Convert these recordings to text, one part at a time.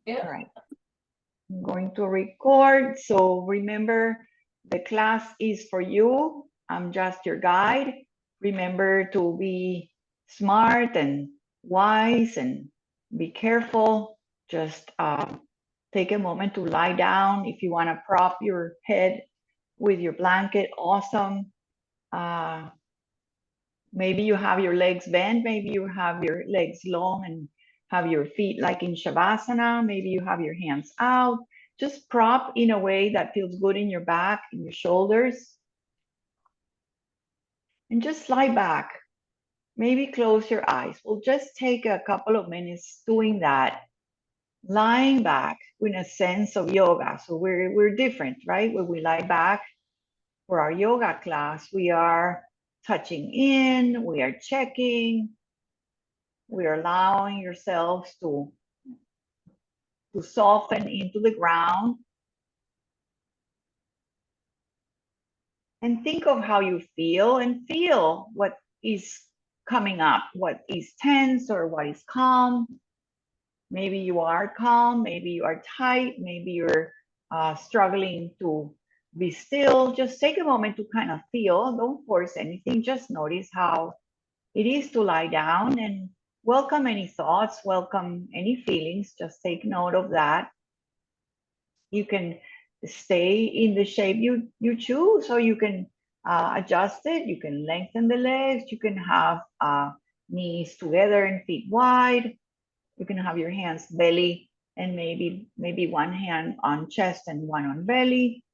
Yeah. All right. I'm going to record. So remember, the class is for you. I'm just your guide. Remember to be smart and wise and be careful. Just take a moment to lie down. If you want to prop your head with your blanket, awesome. Uh, Maybe you have your legs bent, maybe you have your legs long and have your feet like in Shavasana, maybe you have your hands out. Just prop in a way that feels good in your back, in your shoulders, and just lie back. Maybe close your eyes. We'll just take a couple of minutes doing that, lying back with a sense of yoga. So we're different, right? When we lie back for our yoga class, we are touching in, we are checking, we are allowing yourselves to soften into the ground and think of how you feel and feel what is coming up, what is tense or what is calm. Maybe you are calm, maybe you are tight, maybe you're struggling to be still. Just take a moment to kind of feel. Don't force anything. Just notice how it is to lie down and welcome any thoughts, welcome any feelings. Just take note of that. You can stay in the shape you choose, or you can adjust it. You can lengthen the legs. You can have knees together and feet wide. You can have your hands belly and maybe one hand on chest and one on belly.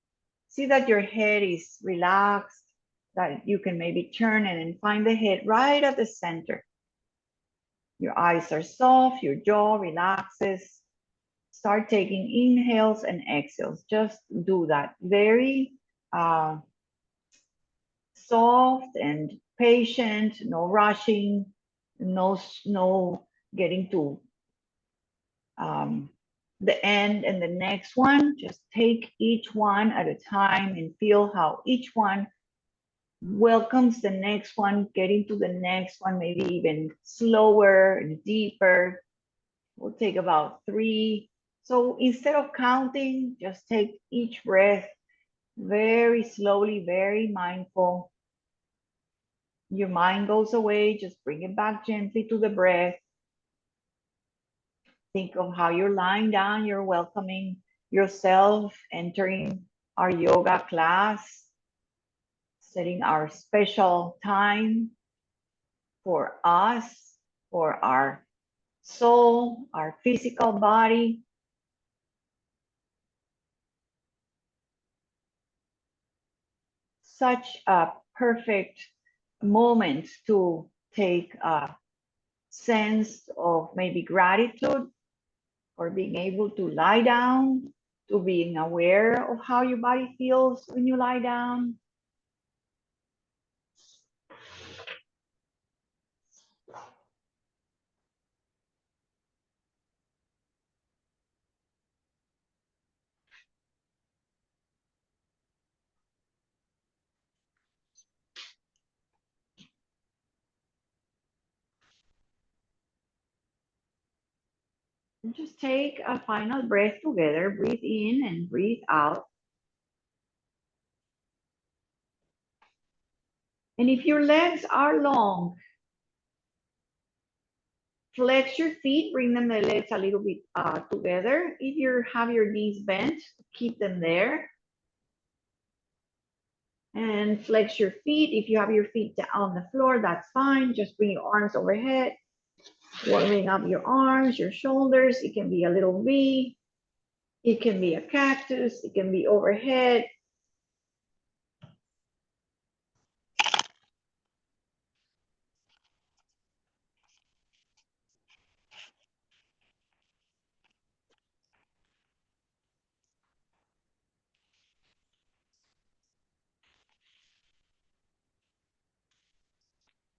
See that your head is relaxed, that you can maybe turn and then find the head right at the center. Your eyes are soft, your jaw relaxes. Start taking inhales and exhales. Just do that. Very uh, soft and patient, no rushing, no getting to um, the end and the next one. Just take each one at a time and feel how each one welcomes the next one, getting to the next one, maybe even slower and deeper. We'll take about 3. So instead of counting, just take each breath very slowly, very mindful. Your mind goes away, just bring it back gently to the breath. Think of how you're lying down, you're welcoming yourself, entering our yoga class, setting our special time for us, for our soul, our physical body. Such a perfect moment to take a sense of maybe gratitude for being able to lie down, to being aware of how your body feels when you lie down. And just take a final breath together. Breathe in and breathe out. And if your legs are long, flex your feet, bring them the legs a little bit together. If you have your knees bent, keep them there. And flex your feet. If you have your feet on the floor, that's fine. Just bring your arms overhead, warming up your arms, your shoulders. It can be a little V. It can be a cactus. It can be overhead.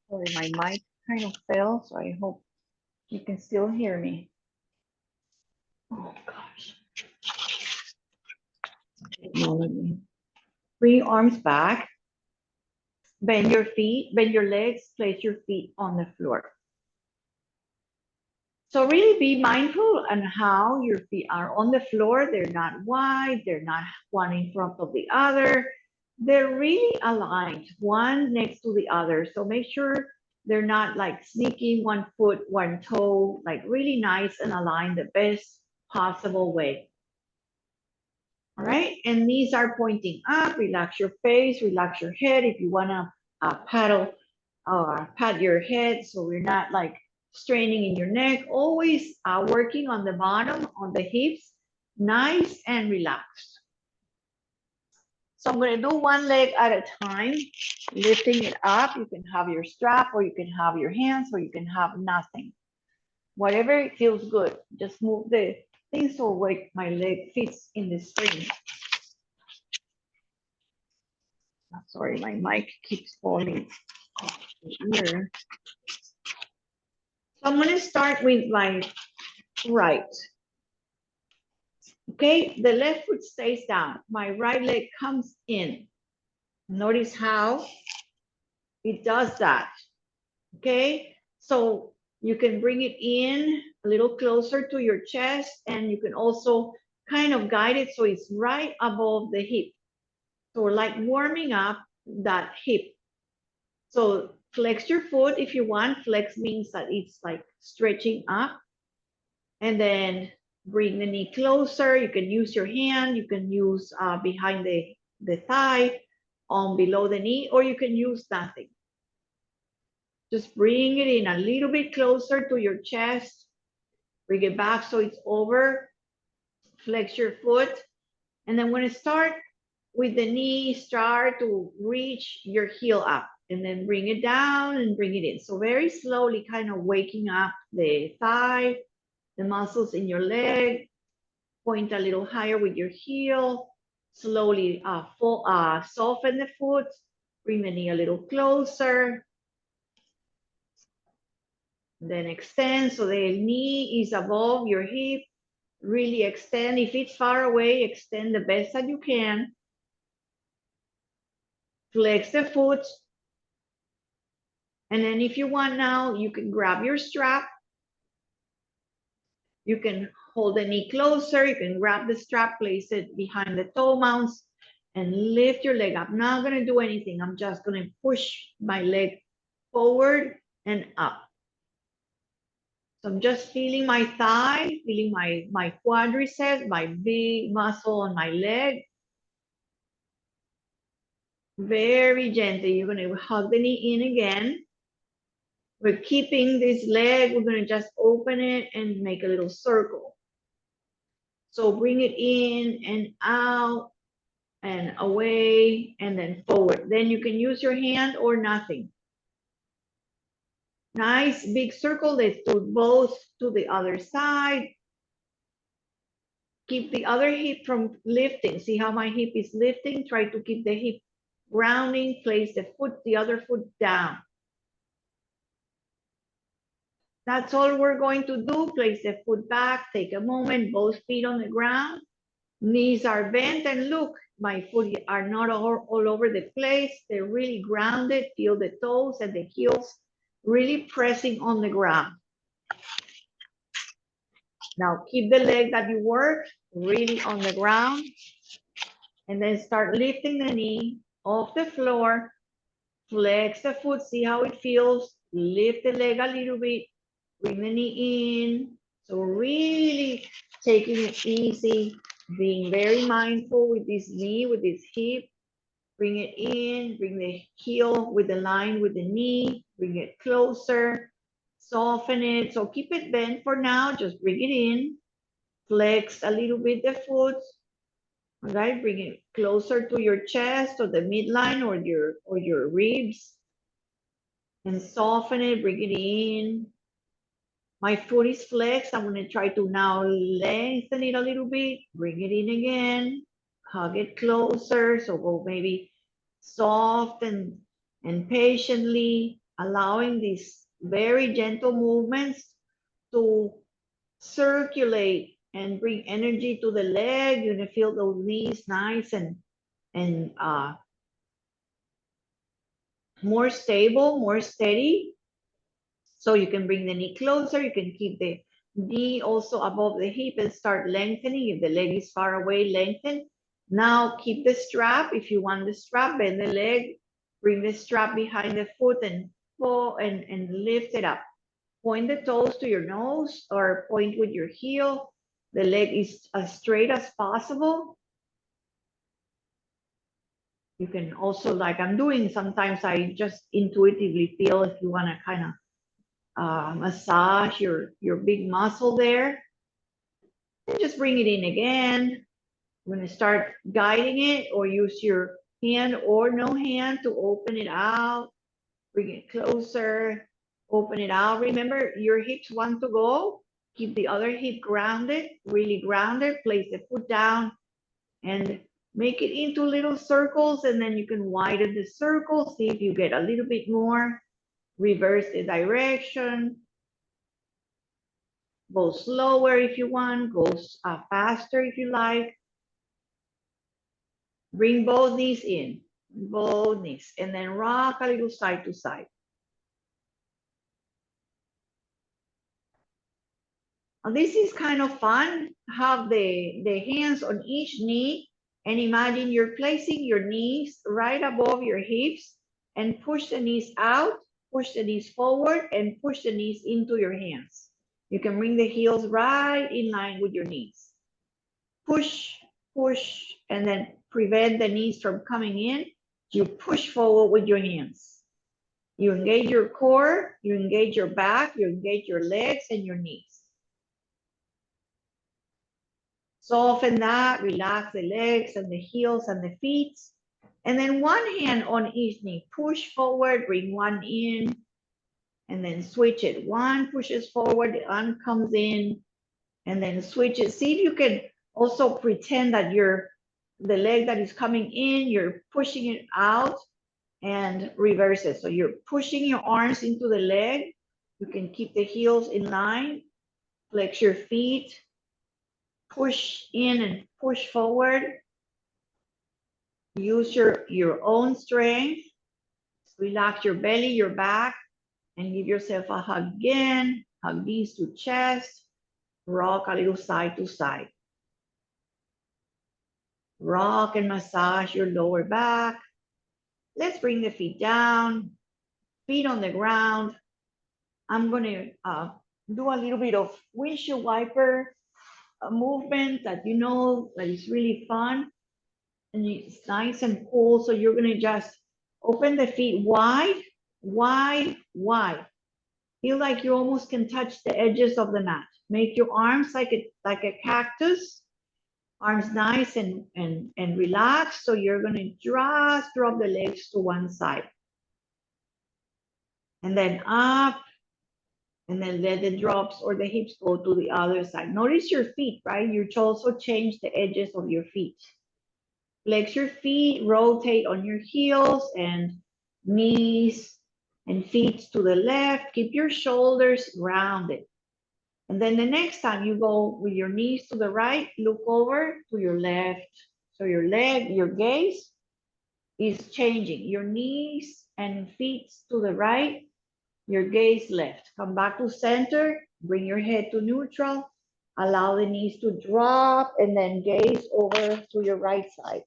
Sorry, my mic kind of fell, so I hope you can still hear me. Oh gosh. Technology. Bring your arms back. Bend your feet, bend your legs, place your feet on the floor. So really be mindful on how your feet are on the floor. They're not wide, they're not one in front of the other. They're really aligned, one next to the other. So make sure they're not like sneaking one foot, one toe, like really nice and aligned the best possible way. All right, and knees are pointing up. Relax your face, relax your head. If you wanna paddle or pat your head so we're not like straining in your neck, always working on the bottom, on the hips, nice and relaxed. So I'm gonna do one leg at a time, lifting it up. You can have your strap or you can have your hands or you can have nothing. Whatever feels good, just move the thing so my leg fits in the spring. Sorry, my mic keeps falling off the ear. So I'm going to start with my right. Okay, the left foot stays down. My right leg comes in. Notice how it does that. Okay, so you can bring it in a little closer to your chest, and you can also kind of guide it so it's right above the hip. So we're like warming up that hip. So flex your foot if you want. Flex means that it's like stretching up. And then bring the knee closer. You can use your hand. You can use behind the thigh, on below the knee, or you can use nothing. Just bring it in a little bit closer to your chest. Bring it back so it's over. Flex your foot. And then when it start with the knee, start to reach your heel up. And then bring it down and bring it in. So very slowly kind of waking up the thigh, the muscles in your leg. Point a little higher with your heel. Slowly soften the foot. Bring the knee a little closer. Then extend so the knee is above your hip. Really extend. If it's far away, extend the best that you can. Flex the foot. And then if you want now, you can grab your strap. You can hold the knee closer. You can grab the strap, place it behind the toe mounts, and lift your leg up. Not gonna do anything. I'm just gonna push my leg forward and up. So I'm just feeling my thigh, feeling my quadriceps, my big muscle on my leg. Very gently, you're gonna hug the knee in again. We're keeping this leg, we're gonna just open it and make a little circle. So bring it in and out and away and then forward. Then you can use your hand or nothing. Nice big circle. Let's do both to the other side. Keep the other hip from lifting. See how my hip is lifting? Try to keep the hip rounding. Place the other foot down. That's all we're going to do. Place the foot back. Take a moment. Both feet on the ground. Knees are bent. And look, my foot are not all over the place. They're really grounded. Feel the toes and the heels really pressing on the ground. Now keep the leg that you worked really on the ground. And then start lifting the knee off the floor. Flex the foot, see how it feels. Lift the leg a little bit. Bring the knee in. So really taking it easy, being very mindful with this knee, with this hip. Bring it in, bring the heel with the line with the knee. Bring it closer. Soften it. So keep it bent for now. Just bring it in. Flex a little bit the foot. All right, bring it closer to your chest or the midline or your ribs. And soften it, bring it in. My foot is flexed. I'm gonna try to now lengthen it a little bit. Bring it in again. Hug it closer. So go maybe soft and patiently allowing these very gentle movements to circulate and bring energy to the leg. You're gonna feel those knees nice and more stable, more steady. So you can bring the knee closer. You can keep knee also above the hip and start lengthening. If the leg is far away, lengthen. Now keep the strap. If you want the strap, bend the leg, bring the strap behind the foot and pull and lift it up. Point the toes to your nose or point with your heel. The leg is as straight as possible. You can also, like I'm doing, sometimes I just intuitively feel if you want to kind of massage your big muscle there. And just bring it in again. I'm going to start guiding it or use your hand or no hand to open it out. Bring it closer, open it out. Remember, your hips want to go. Keep the other hip grounded, really grounded. Place the foot down and make it into little circles, and then you can widen the circle. See if you get a little bit more. Reverse the direction. Go slower if you want. Go faster if you like. Bring both knees in, both knees, and then rock a little side to side. Now this is kind of fun. Have the hands on each knee and imagine you're placing your knees right above your hips and push the knees out, push the knees forward, and push the knees into your hands. You can bring the heels right in line with your knees. Push, push, and then prevent the knees from coming in. You push forward with your hands. You engage your core, you engage your back, you engage your legs and your knees. Soften that, relax the legs and the heels and the feet. And then one hand on each knee, push forward, bring one in, and then switch it. One pushes forward, the other comes in, and then switch it. See if you can also pretend that the leg that is coming in, you're pushing it out and reverse it. So you're pushing your arms into the leg. You can keep the heels in line, flex your feet, push in and push forward. Use your own strength. Relax your belly, your back, and give yourself a hug again. Hug knees to chest. Rock a little side to side. Rock and massage your lower back. Let's bring the feet down, feet on the ground. I'm going to do a little bit of windshield wiper movement that you know that is really fun. And it's nice and cool. So you're going to just open the feet wide, wide, wide. Feel like you almost can touch the edges of the mat. Make your arms like a cactus. Arms nice and relaxed. So you're going to just drop the legs to one side. And then up. And then let the drops or the hips go to the other side. Notice your feet, right? You also change the edges of your feet. Flex your feet, rotate on your heels and knees and feet to the left. Keep your shoulders grounded. And then the next time you go with your knees to the right, look over to your left. So your gaze is changing. Your knees and feet to the right, your gaze left. Come back to center, bring your head to neutral, allow the knees to drop, and then gaze over to your right side.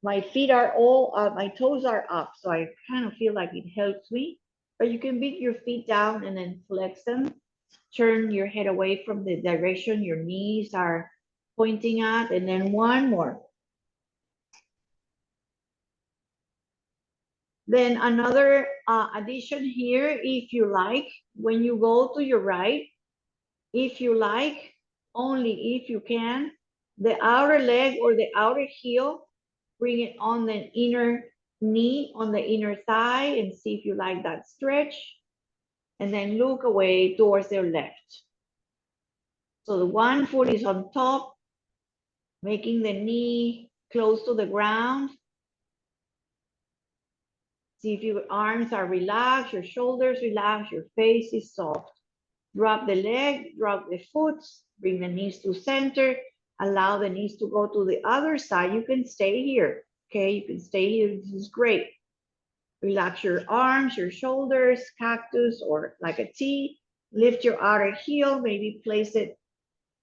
My feet are all up, my toes are up, so I kind of feel like it helps me. But you can bring your feet down and then flex them. Turn your head away from the direction your knees are pointing at, and then one more. Then another addition here, if you like, when you go to your right, if you like, only if you can, the outer leg or the outer heel, bring it on the inner knee, on the inner thigh, and see if you like that stretch. And then look away towards the left. So the one foot is on top, making the knee close to the ground. See if your arms are relaxed, your shoulders relaxed, your face is soft. Drop the leg, drop the foot, bring the knees to center, allow the knees to go to the other side. You can stay here, okay? You can stay here, this is great. Relax your arms, your shoulders, cactus or like a T. Lift your outer heel, maybe place it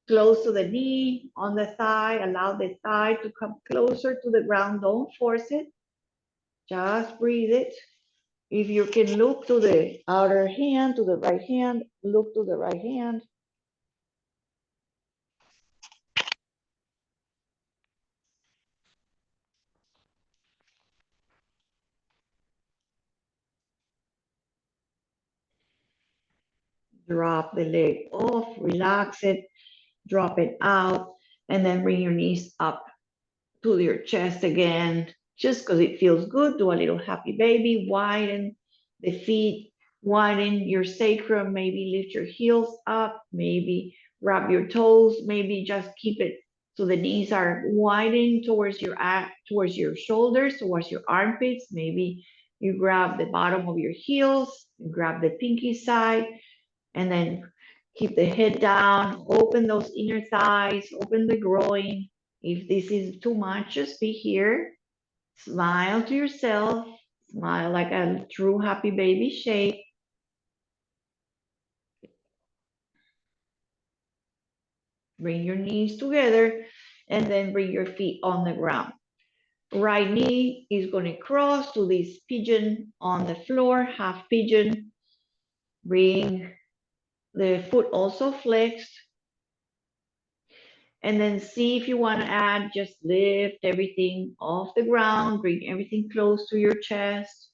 close to the knee, on the thigh. Allow the thigh to come closer to the ground. Don't force it. Just breathe it. If you can look to the outer hand, to the right hand, look to the right hand. Drop the leg off, relax it, drop it out, and then bring your knees up to your chest again, just because it feels good. Do a little happy baby, widen the feet, widen your sacrum, maybe lift your heels up, maybe wrap your toes, maybe just keep it so the knees are widening towards your shoulders, towards your armpits. Maybe you grab the bottom of your heels, grab the pinky side, and then keep the head down, open those inner thighs, open the groin. If this is too much, just be here. Smile to yourself. Smile like a true happy baby shape. Bring your knees together and then bring your feet on the ground. Right knee is going to cross to this pigeon on the floor, half pigeon. Bring the foot also flexed. And then see if you want to add, just lift everything off the ground, bring everything close to your chest.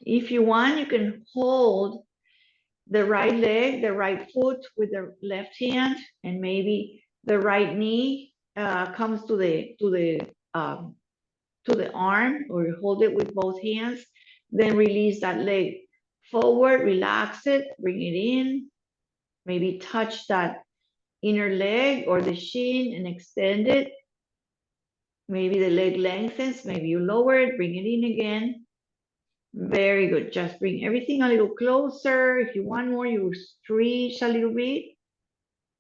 If you want, you can hold the right leg, the right foot with the left hand, and maybe the right knee comes to the arm, or hold it with both hands. Then release that leg forward, relax it, bring it in, maybe touch that inner leg or the shin and extend it. Maybe the leg lengthens, maybe you lower it, bring it in again. Very good. Just bring everything a little closer. If you want more, you stretch a little bit.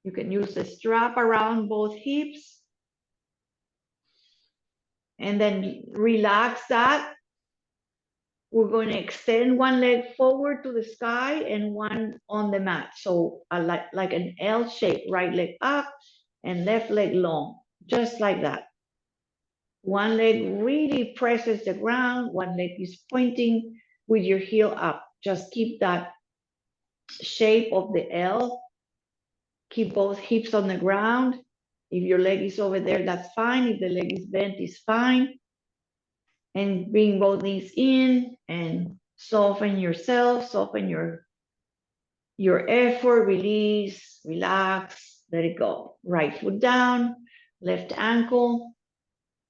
You can use the strap around both hips. And then relax that. We're going to extend one leg forward to the sky and one on the mat. So like an L shape, right leg up and left leg long, just like that. One leg really presses the ground, one leg is pointing with your heel up. Just keep that shape of the L. Keep both hips on the ground. If your leg is over there, that's fine. If the leg is bent, it's fine. And bring both knees in and soften yourself, soften your effort, release, relax, let it go. Right foot down, left ankle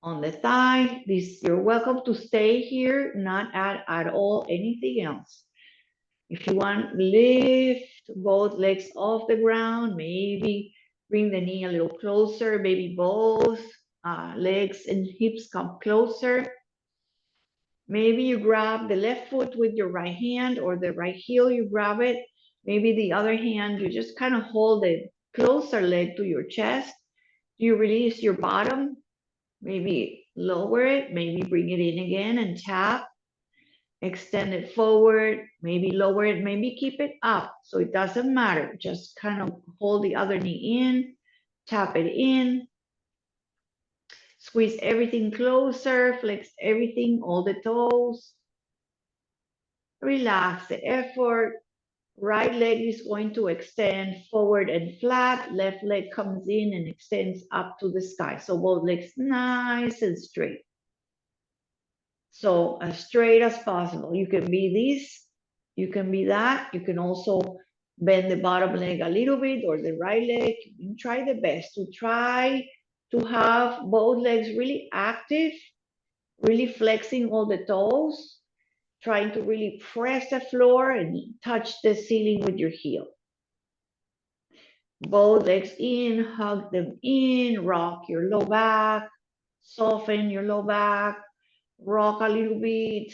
on the thigh. You're welcome to stay here, not add at all anything else. If you want, lift both legs off the ground, maybe bring the knee a little closer, maybe both legs and hips come closer. Maybe you grab the left foot with your right hand, or the right heel, you grab it. Maybe the other hand, you just kind of hold the closer leg to your chest. You release your bottom, maybe lower it, maybe bring it in again and tap. Extend it forward, maybe lower it, maybe keep it up. So it doesn't matter. Just kind of hold the other knee in, tap it in, squeeze everything closer, flex everything, all the toes. Relax the effort. Right leg is going to extend forward and flat. Left leg comes in and extends up to the sky. So both legs nice and straight. So as straight as possible. You can be this, you can be that. You can also bend the bottom leg a little bit, or the right leg. You can try the best to try to have both legs really active, really flexing all the toes, trying to really press the floor and touch the ceiling with your heel. Both legs in, hug them in, rock your low back, soften your low back, rock a little bit.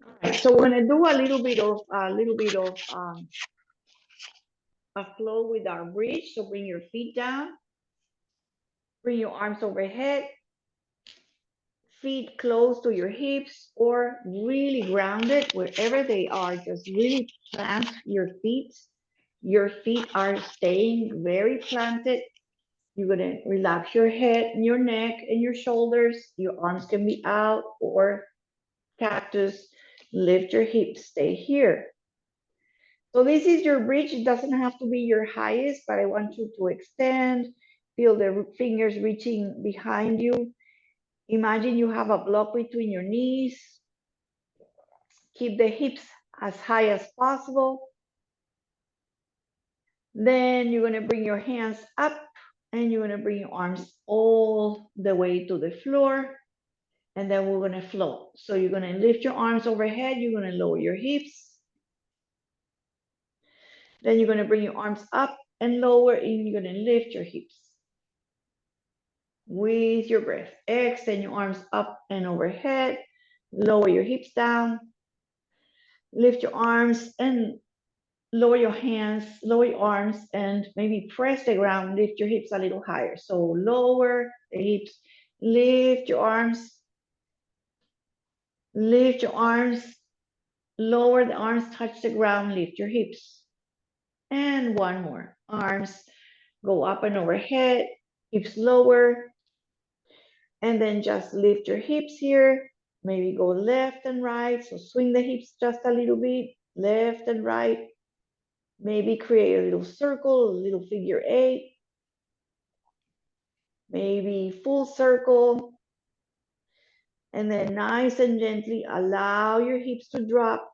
All right, so we're gonna do a little bit of a flow with our bridge. So bring your feet down, bring your arms overhead, feet close to your hips or really grounded wherever they are. Just really plant your feet. Your feet are staying very planted. You're gonna relax your head and your neck and your shoulders. Your arms can be out or cactus. Lift your hips, stay here. So this is your bridge. It doesn't have to be your highest, but I want you to extend. Feel the fingers reaching behind you. Imagine you have a block between your knees. Keep the hips as high as possible. Then you're gonna bring your hands up and you're gonna bring your arms all the way to the floor. And then we're gonna float. So you're gonna lift your arms overhead. You're gonna lower your hips. Then you're gonna bring your arms up and lower and you're gonna lift your hips. With your breath, extend your arms up and overhead. Lower your hips down. Lift your arms and lower your hands, lower your arms, and maybe press the ground, lift your hips a little higher. So lower the hips, lift your arms, lower the arms, touch the ground, lift your hips. And one more. Arms go up and overhead, hips lower, and then just lift your hips here. Maybe go left and right, so swing the hips just a little bit, left and right. Maybe create a little circle, a little figure 8. Maybe full circle. And then nice and gently allow your hips to drop.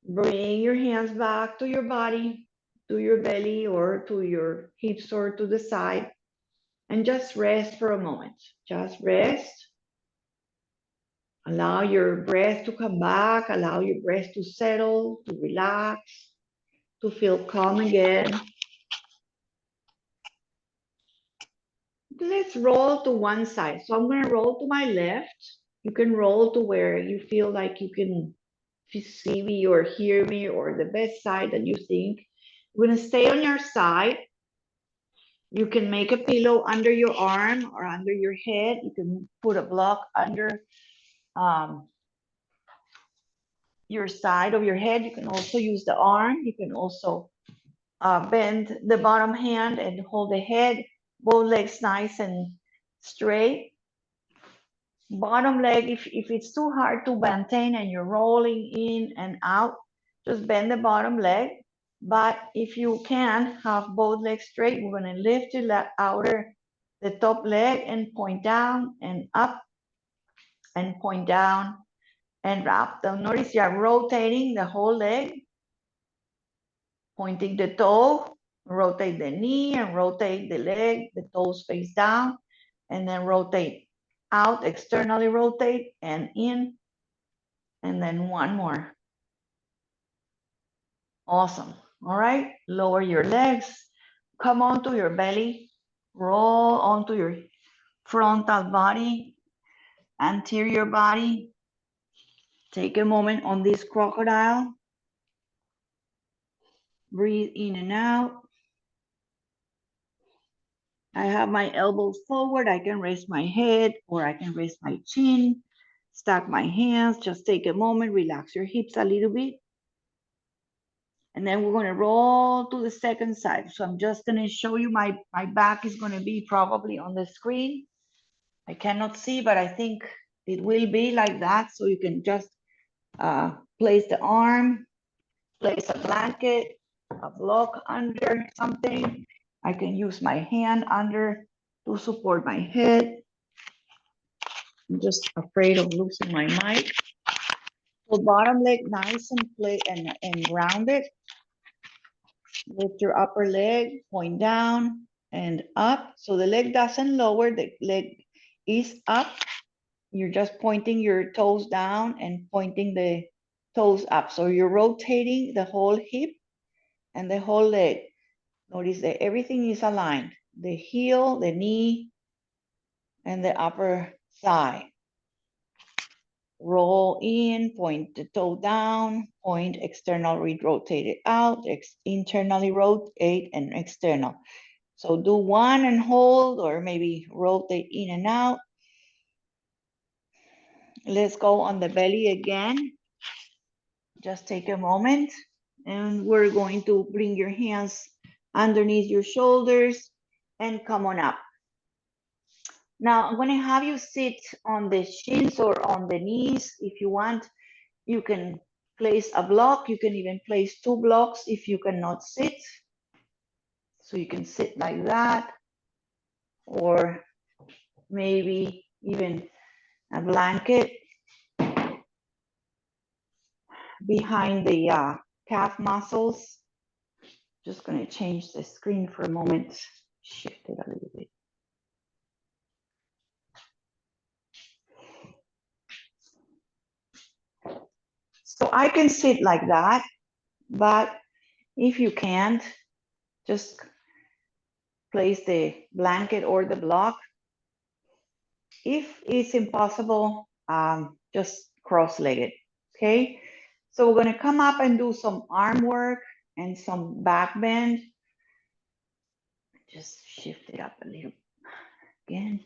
Bring your hands back to your body, to your belly or to your hips or to the side. And just rest for a moment. Just rest. Allow your breath to come back. Allow your breath to settle, to relax, to feel calm again. Let's roll to one side. So I'm going to roll to my left. You can roll to where you feel like you can see me or hear me, or the best side that you think. You're going to stay on your side. You can make a pillow under your arm or under your head. You can put a block under your side of your head. You can also use the arm. You can also bend the bottom hand and hold the head, both legs nice and straight. Bottom leg, if it's too hard to maintain and you're rolling in and out, just bend the bottom leg. But if you can have both legs straight, we're going to lift the top leg and point down and up and point down and wrap. Notice you're rotating the whole leg, pointing the toe, rotate the knee and rotate the leg, the toes face down, and then rotate out, externally rotate and in, and then one more. Awesome. All right, lower your legs, come onto your belly, roll onto your frontal body, anterior body. Take a moment on this crocodile. Breathe in and out. I have my elbows forward. I can raise my head or I can raise my chin. Stack my hands. Just take a moment. Relax your hips a little bit. And then we're going to roll to the second side. So I'm just going to show you my back is going to be probably on the screen. I cannot see, but I think it will be like that. So you can just place the arm, place a blanket, a block under something. I can use my hand under to support my head. I'm just afraid of losing my mic. So bottom leg nice and grounded. Lift your upper leg, point down and up. So the leg doesn't lower, the leg is up. You're just pointing your toes down and pointing the toes up. So you're rotating the whole hip and the whole leg. Notice that everything is aligned. The heel, the knee, and the upper thigh. Roll in, point the toe down, point external, rotate it out, internally rotate and external. So do one and hold, or maybe rotate in and out. Let's go on the belly again. Just take a moment, and we're going to bring your hands underneath your shoulders and come on up. Now, I'm going to have you sit on the shins or on the knees. If you want, you can place a block. You can even place 2 blocks if you cannot sit. So you can sit like that, or maybe even a blanket behind the calf muscles. Just going to change the screen for a moment. Shift it a little bit. So I can sit like that, but if you can't, just place the blanket or the block. If it's impossible, just cross-legged, okay? So we're gonna come up and do some arm work and some back bend. Just shift it up a little again.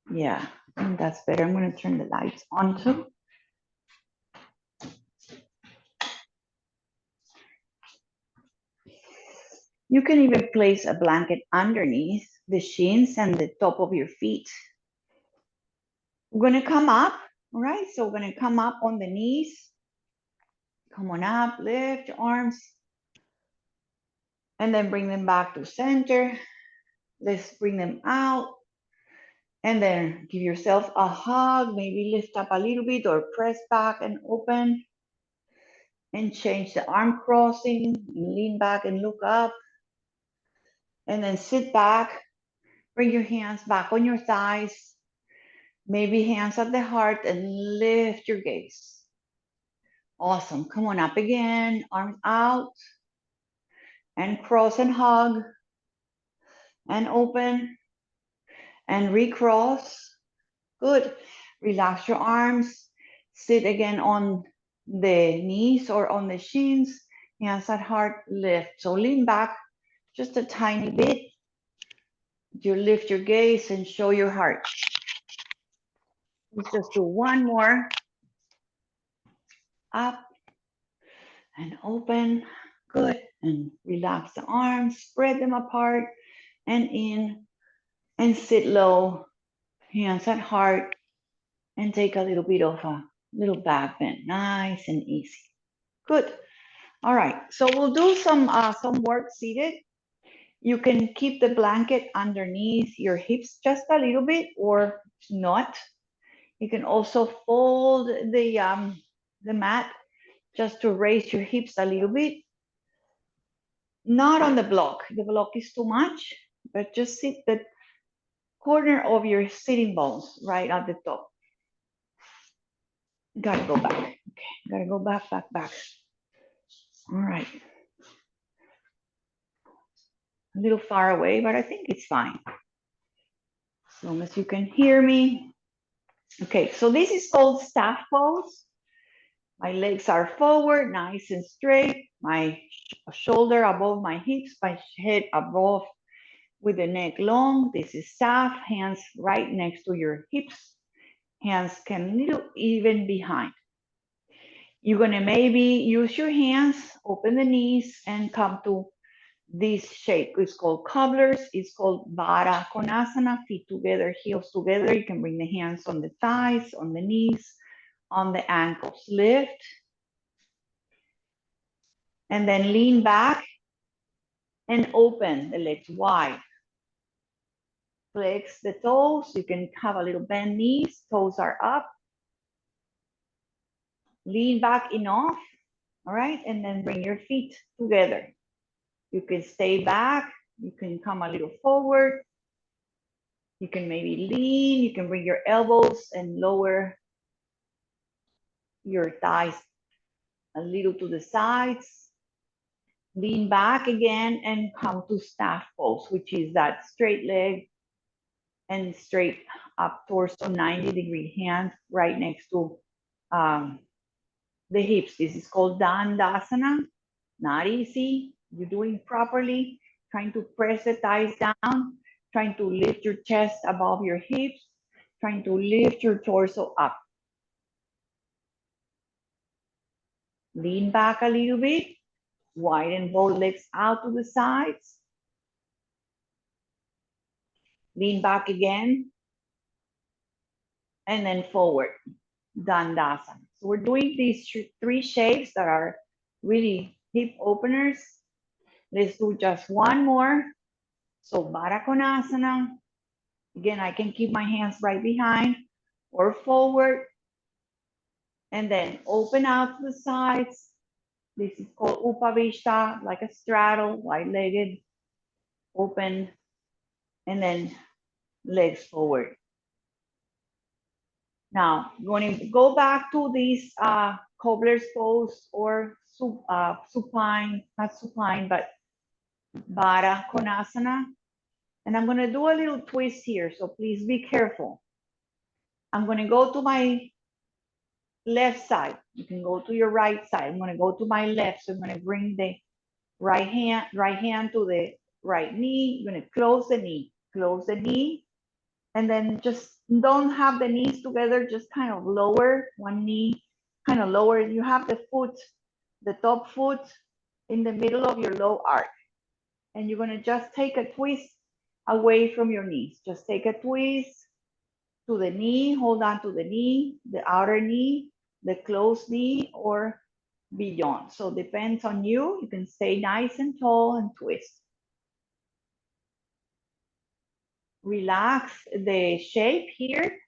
Yeah, I think that's better. I'm gonna turn the lights on too. You can even place a blanket underneath the shins and the top of your feet. We're gonna come up, all right? So we're gonna come up on the knees. Come on up, lift your arms, and then bring them back to center. Let's bring them out. And then give yourself a hug, maybe lift up a little bit or press back and open. And change the arm crossing, lean back and look up. And then sit back, bring your hands back on your thighs, maybe hands at the heart, and lift your gaze. Awesome, come on up again, arms out, and cross and hug, and open, and recross. Good, relax your arms, sit again on the knees or on the shins, hands at heart, lift. So lean back just a tiny bit. You lift your gaze and show your heart. Let's just do one more. Up and open. Good. And relax the arms, spread them apart and in, and sit low, hands at heart, and take a little bit of a little back bend, nice and easy. Good. All right, so we'll do some work seated. You can keep the blanket underneath your hips just a little bit or not. You can also fold the mat just to raise your hips a little bit. Not on the block is too much, but just sit the corner of your sitting bones right at the top. Gotta go back, okay, gotta go back. All right. A little far away, but I think it's fine. As long as you can hear me. Okay, so this is called staff pose. My legs are forward, nice and straight. My shoulder above my hips, my head above with the neck long. This is staff, hands right next to your hips. Hands can little even behind. You're gonna maybe use your hands, open the knees, and come to this shape. It's called cobblers. It's called Vara Konasana, feet together, heels together. You can bring the hands on the thighs, on the knees, on the ankles. Lift. And then lean back and open the legs wide. Flex the toes. You can have a little bend knees. Toes are up. Lean back enough. All right. And then bring your feet together. You can stay back. You can come a little forward. You can maybe lean. You can bring your elbows and lower your thighs a little to the sides. Lean back again and come to staff pose, which is that straight leg and straight up torso, 90-degree hands right next to the hips. This is called Dandasana. Not easy. You're doing properly. trying to press the thighs down, trying to lift your chest above your hips, trying to lift your torso up. Lean back a little bit, widen both legs out to the sides. Lean back again, and then forward, Dandasana. So we're doing these three shapes that are really hip openers. Let's do just one more. So Baddha Konasana. Again, I can keep my hands right behind or forward, and then open out to the sides. This is called Upavishta, like a straddle, wide-legged, open, and then legs forward. Now, you're going to go back to these cobbler's pose or supine, not supine, but Baddha Konasana. And I'm going to do a little twist here, so please be careful. I'm going to go to my left side. You can go to your right side. I'm going to go to my left, so I'm going to bring the right hand to the right knee. You're going to close the knee, and then just don't have the knees together, just kind of lower one knee, kind of lower. You have the foot, the top foot in the middle of your low arch, and you're going to just take a twist away from your knees. Just take a twist to the knee, hold on to the knee, the outer knee, the closed knee, or beyond. So depends on you. You can stay nice and tall and twist. Relax the shape here,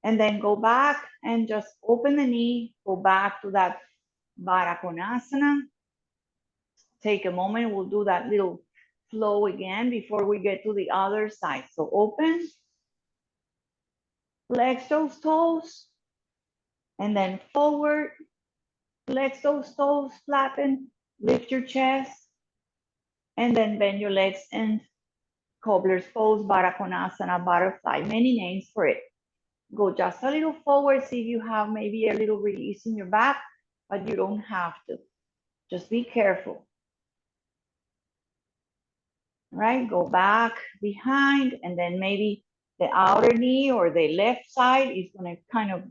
and then go back and just open the knee, go back to that Baddha Konasana. Take a moment, we'll do that little flow again before we get to the other side. So open, flex those toes, and then forward, flex those toes, flatten, lift your chest, and then bend your legs and cobbler's pose, Baddha Konasana, butterfly, many names for it. Go just a little forward, see if you have maybe a little release in your back, but you don't have to. Just be careful. Right, go back behind, and then maybe the outer knee or the left side is gonna kind of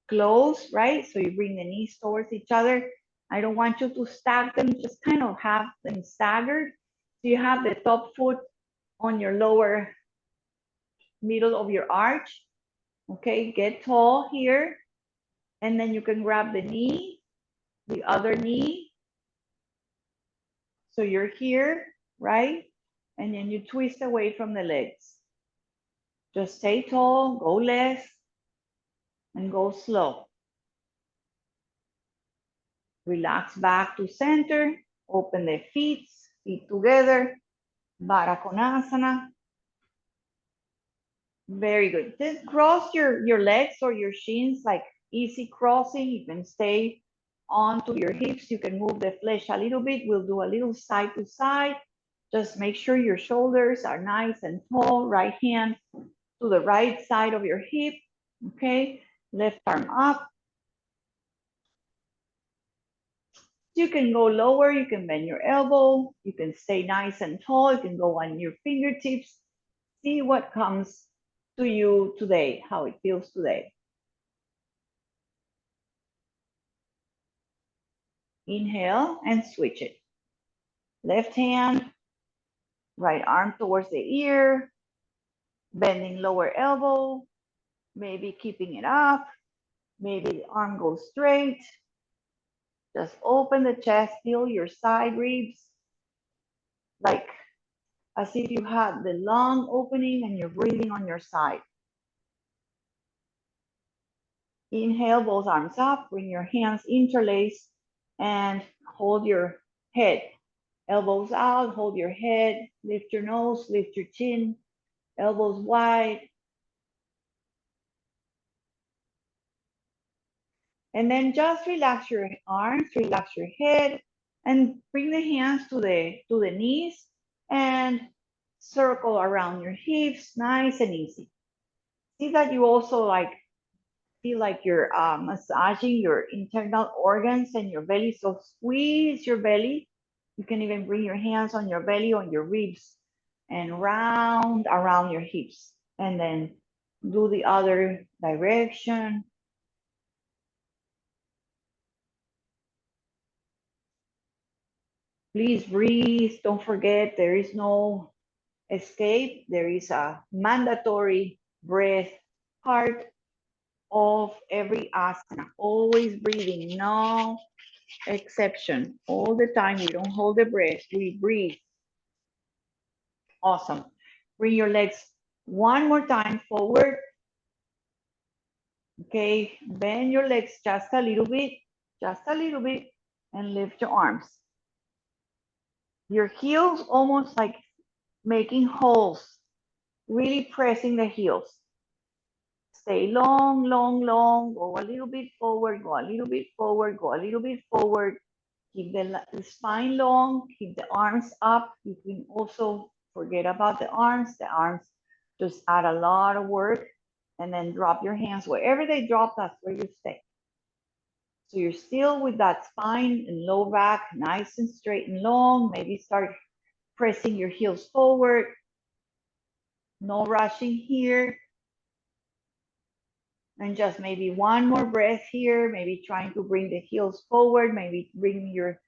close, right? So you bring the knees towards each other. I don't want you to stack them, just kind of have them staggered. So you have the top foot on your lower middle of your arch. Okay, get tall here. And then you can grab the knee, the other knee. So you're here, right? And then you twist away from the legs. Just stay tall, go less, and go slow. Relax back to center, open the feet together, Baddha Konasana. Very good. Then cross your legs or your shins, like easy crossing. You can stay onto your hips. You can move the flesh a little bit. We'll do a little side to side. Just make sure your shoulders are nice and tall. Right hand to the right side of your hip. Okay, left arm up. You can go lower, you can bend your elbow, you can stay nice and tall, you can go on your fingertips. See what comes to you today, how it feels today. Inhale and switch it. Left hand, right arm towards the ear, bending lower elbow, maybe keeping it up, maybe the arm goes straight. Just open the chest, feel your side ribs, like as if you had the lung opening and you're breathing on your side. Inhale, both arms up, bring your hands interlaced and hold your head. Elbows out, hold your head, lift your nose, lift your chin, elbows wide. And then just relax your arms, relax your head, and bring the hands to the knees and circle around your hips, nice and easy. See that you also feel like you're massaging your internal organs and your belly. So squeeze your belly, You can even bring your hands on your belly, on your ribs, and round around your hips. And then do the other direction. Please breathe. Don't forget, there is no escape. There is a mandatory breath part of every asana. Always breathing, no exception. All the time, we don't hold the breath, we breathe. Awesome. Bring your legs one more time forward. Okay, bend your legs just a little bit, and lift your arms. Your heels almost like making holes, really pressing the heels. Stay long, long, long, go a little bit forward, go a little bit forward, go a little bit forward. Keep the spine long, keep the arms up. You can also forget about the arms. The arms just add a lot of work, and then drop your hands. Wherever they drop, that's where you stay. So you're still with that spine and low back, nice and straight and long. Maybe start pressing your heels forward. No rushing here. And just maybe one more breath here, maybe trying to bring the heels forward, maybe bring your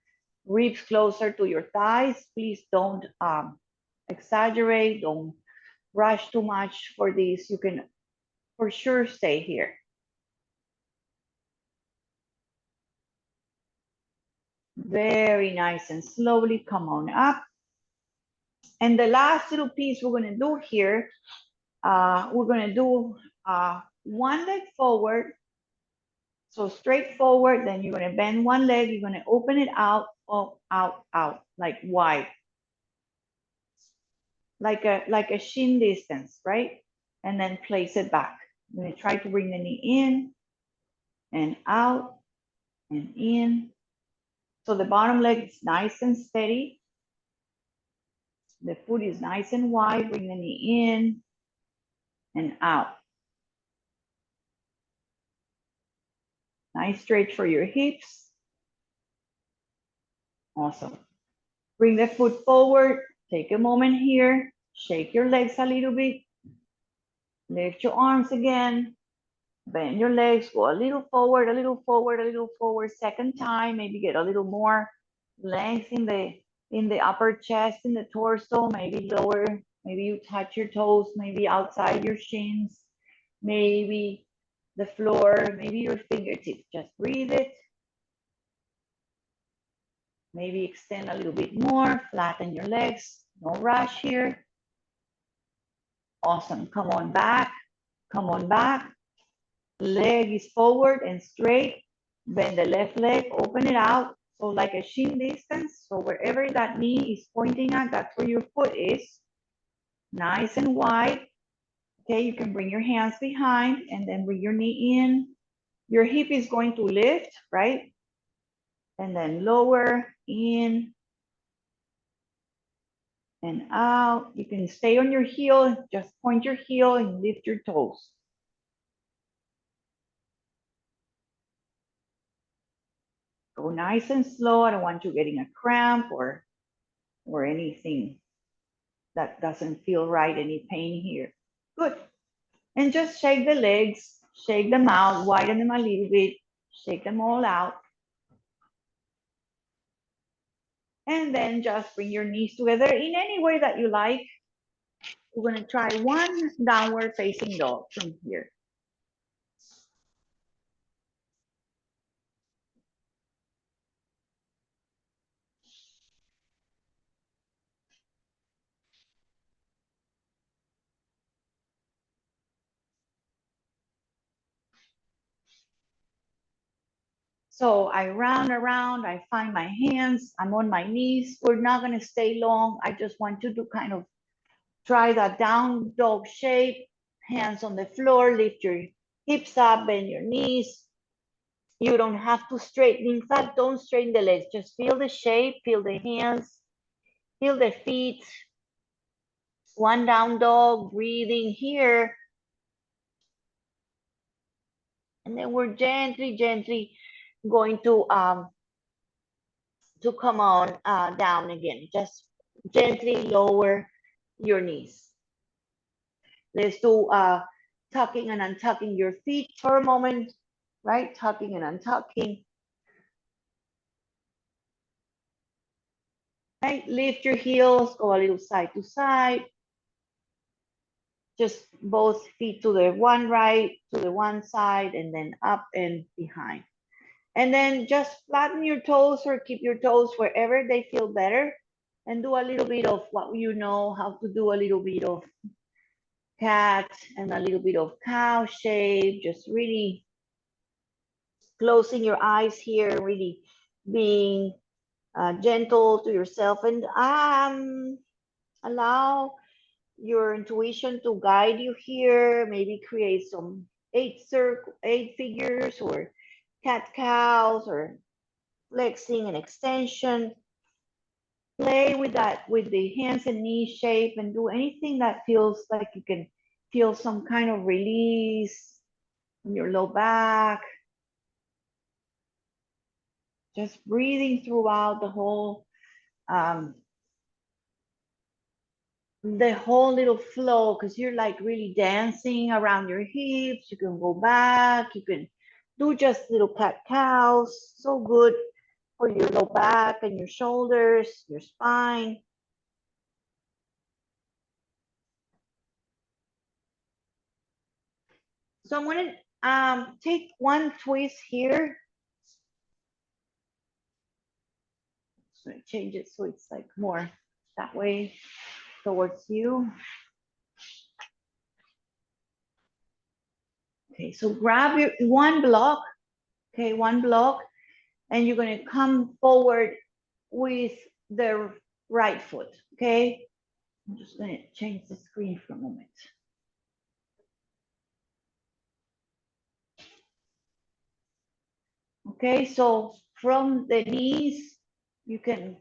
ribs closer to your thighs. Please don't exaggerate, don't rush too much for this. You can for sure stay here. Very nice and slowly come on up. And the last little piece we're gonna do here, we're gonna do one leg forward. So straight forward, then you're gonna bend one leg, you're gonna open it out, up, out, out, like wide. Like a shin distance, right? And then place it back. I'm gonna try to bring the knee in and out and in. So the bottom leg is nice and steady. The foot is nice and wide. Bring the knee in and out. Nice stretch for your hips. Awesome. Bring the foot forward. Take a moment here. Shake your legs a little bit. Lift your arms again. Bend your legs. Go a little forward, a little forward, a little forward. Second time, maybe get a little more length in the upper chest, in the torso. Maybe lower. Maybe you touch your toes. Maybe outside your shins. Maybe the floor. Maybe your fingertips. Just breathe it. Maybe extend a little bit more, flatten your legs, no rush here. Awesome, come on back, come on back. Leg is forward and straight. Bend the left leg, open it out. So like a shin distance. So wherever that knee is pointing at, that's where your foot is. Nice and wide. Okay, you can bring your hands behind and then bring your knee in. Your hip is going to lift, right? And then lower, in, and out. You can stay on your heel, just point your heel and lift your toes. Go nice and slow. I don't want you getting a cramp or anything that doesn't feel right, any pain here. Good. And just shake the legs, shake them out, widen them a little bit, shake them all out. And then just bring your knees together in any way that you like. We're gonna try one downward facing dog from here. So I round around, I find my hands, I'm on my knees. We're not gonna stay long. I just want you to kind of try that down dog shape, hands on the floor, lift your hips up, bend your knees. You don't have to straighten. In fact, don't straighten the legs. Just feel the shape, feel the hands, feel the feet. One down dog, breathing here. And then we're gently, gently going to to come on down again. Just gently lower your knees. Let's do tucking and untucking your feet for a moment, right? Tucking and untucking. Right, lift your heels, go a little side to side. Just both feet to the one right, to the one side, and then up and behind. And then just flatten your toes or keep your toes wherever they feel better. And do a little bit of what you know how to do, a little bit of cat and a little bit of cow shape. Just really closing your eyes here, really being gentle to yourself, and allow your intuition to guide you here. Maybe create some eight figures or cat cows or flexing and extension. Play with that, with the hands and knee shape, and do anything that feels like you can feel some kind of release in your low back. Just breathing throughout the whole little flow, because you're like really dancing around your hips. You can go back, you can do just little cat cows. So good for your low back and your shoulders, your spine. So I'm gonna take one twist here. So change it so it's like more that way towards you. Okay, so grab your one block, okay, one block, and you're gonna come forward with the right foot, okay? I'm just gonna change the screen for a moment. Okay, so from the knees, you can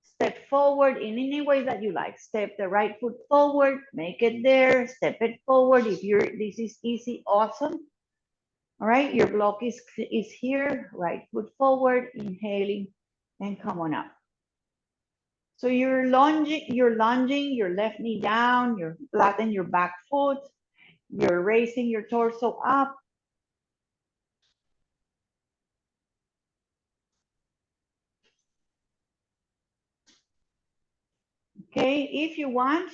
step forward in any way that you like. Step the right foot forward, make it there, step it forward. If this is easy, awesome. All right, your block is here, right foot forward, inhaling, and come on up. So you're lunging your left knee down, you're flatten your back foot, you're raising your torso up. Okay, if you want,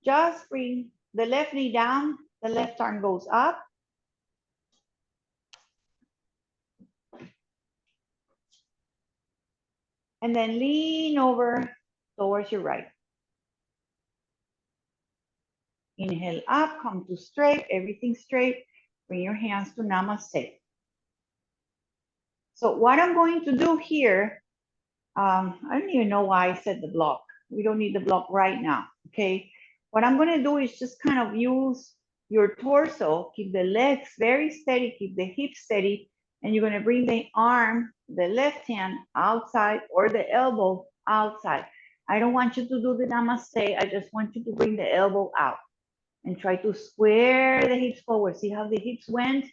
just bring the left knee down, the left arm goes up. And then lean over towards your right. Inhale up, come to straight, everything straight. Bring your hands to namaste. So what I'm going to do here, I don't even know why I said the block. We don't need the block right now, okay? What I'm gonna do is just kind of use your torso, keep the legs very steady, keep the hips steady, and you're gonna bring the arm, the left hand outside or the elbow outside. I don't want you to do the namaste. I just want you to bring the elbow out and try to square the hips forward. See how the hips went?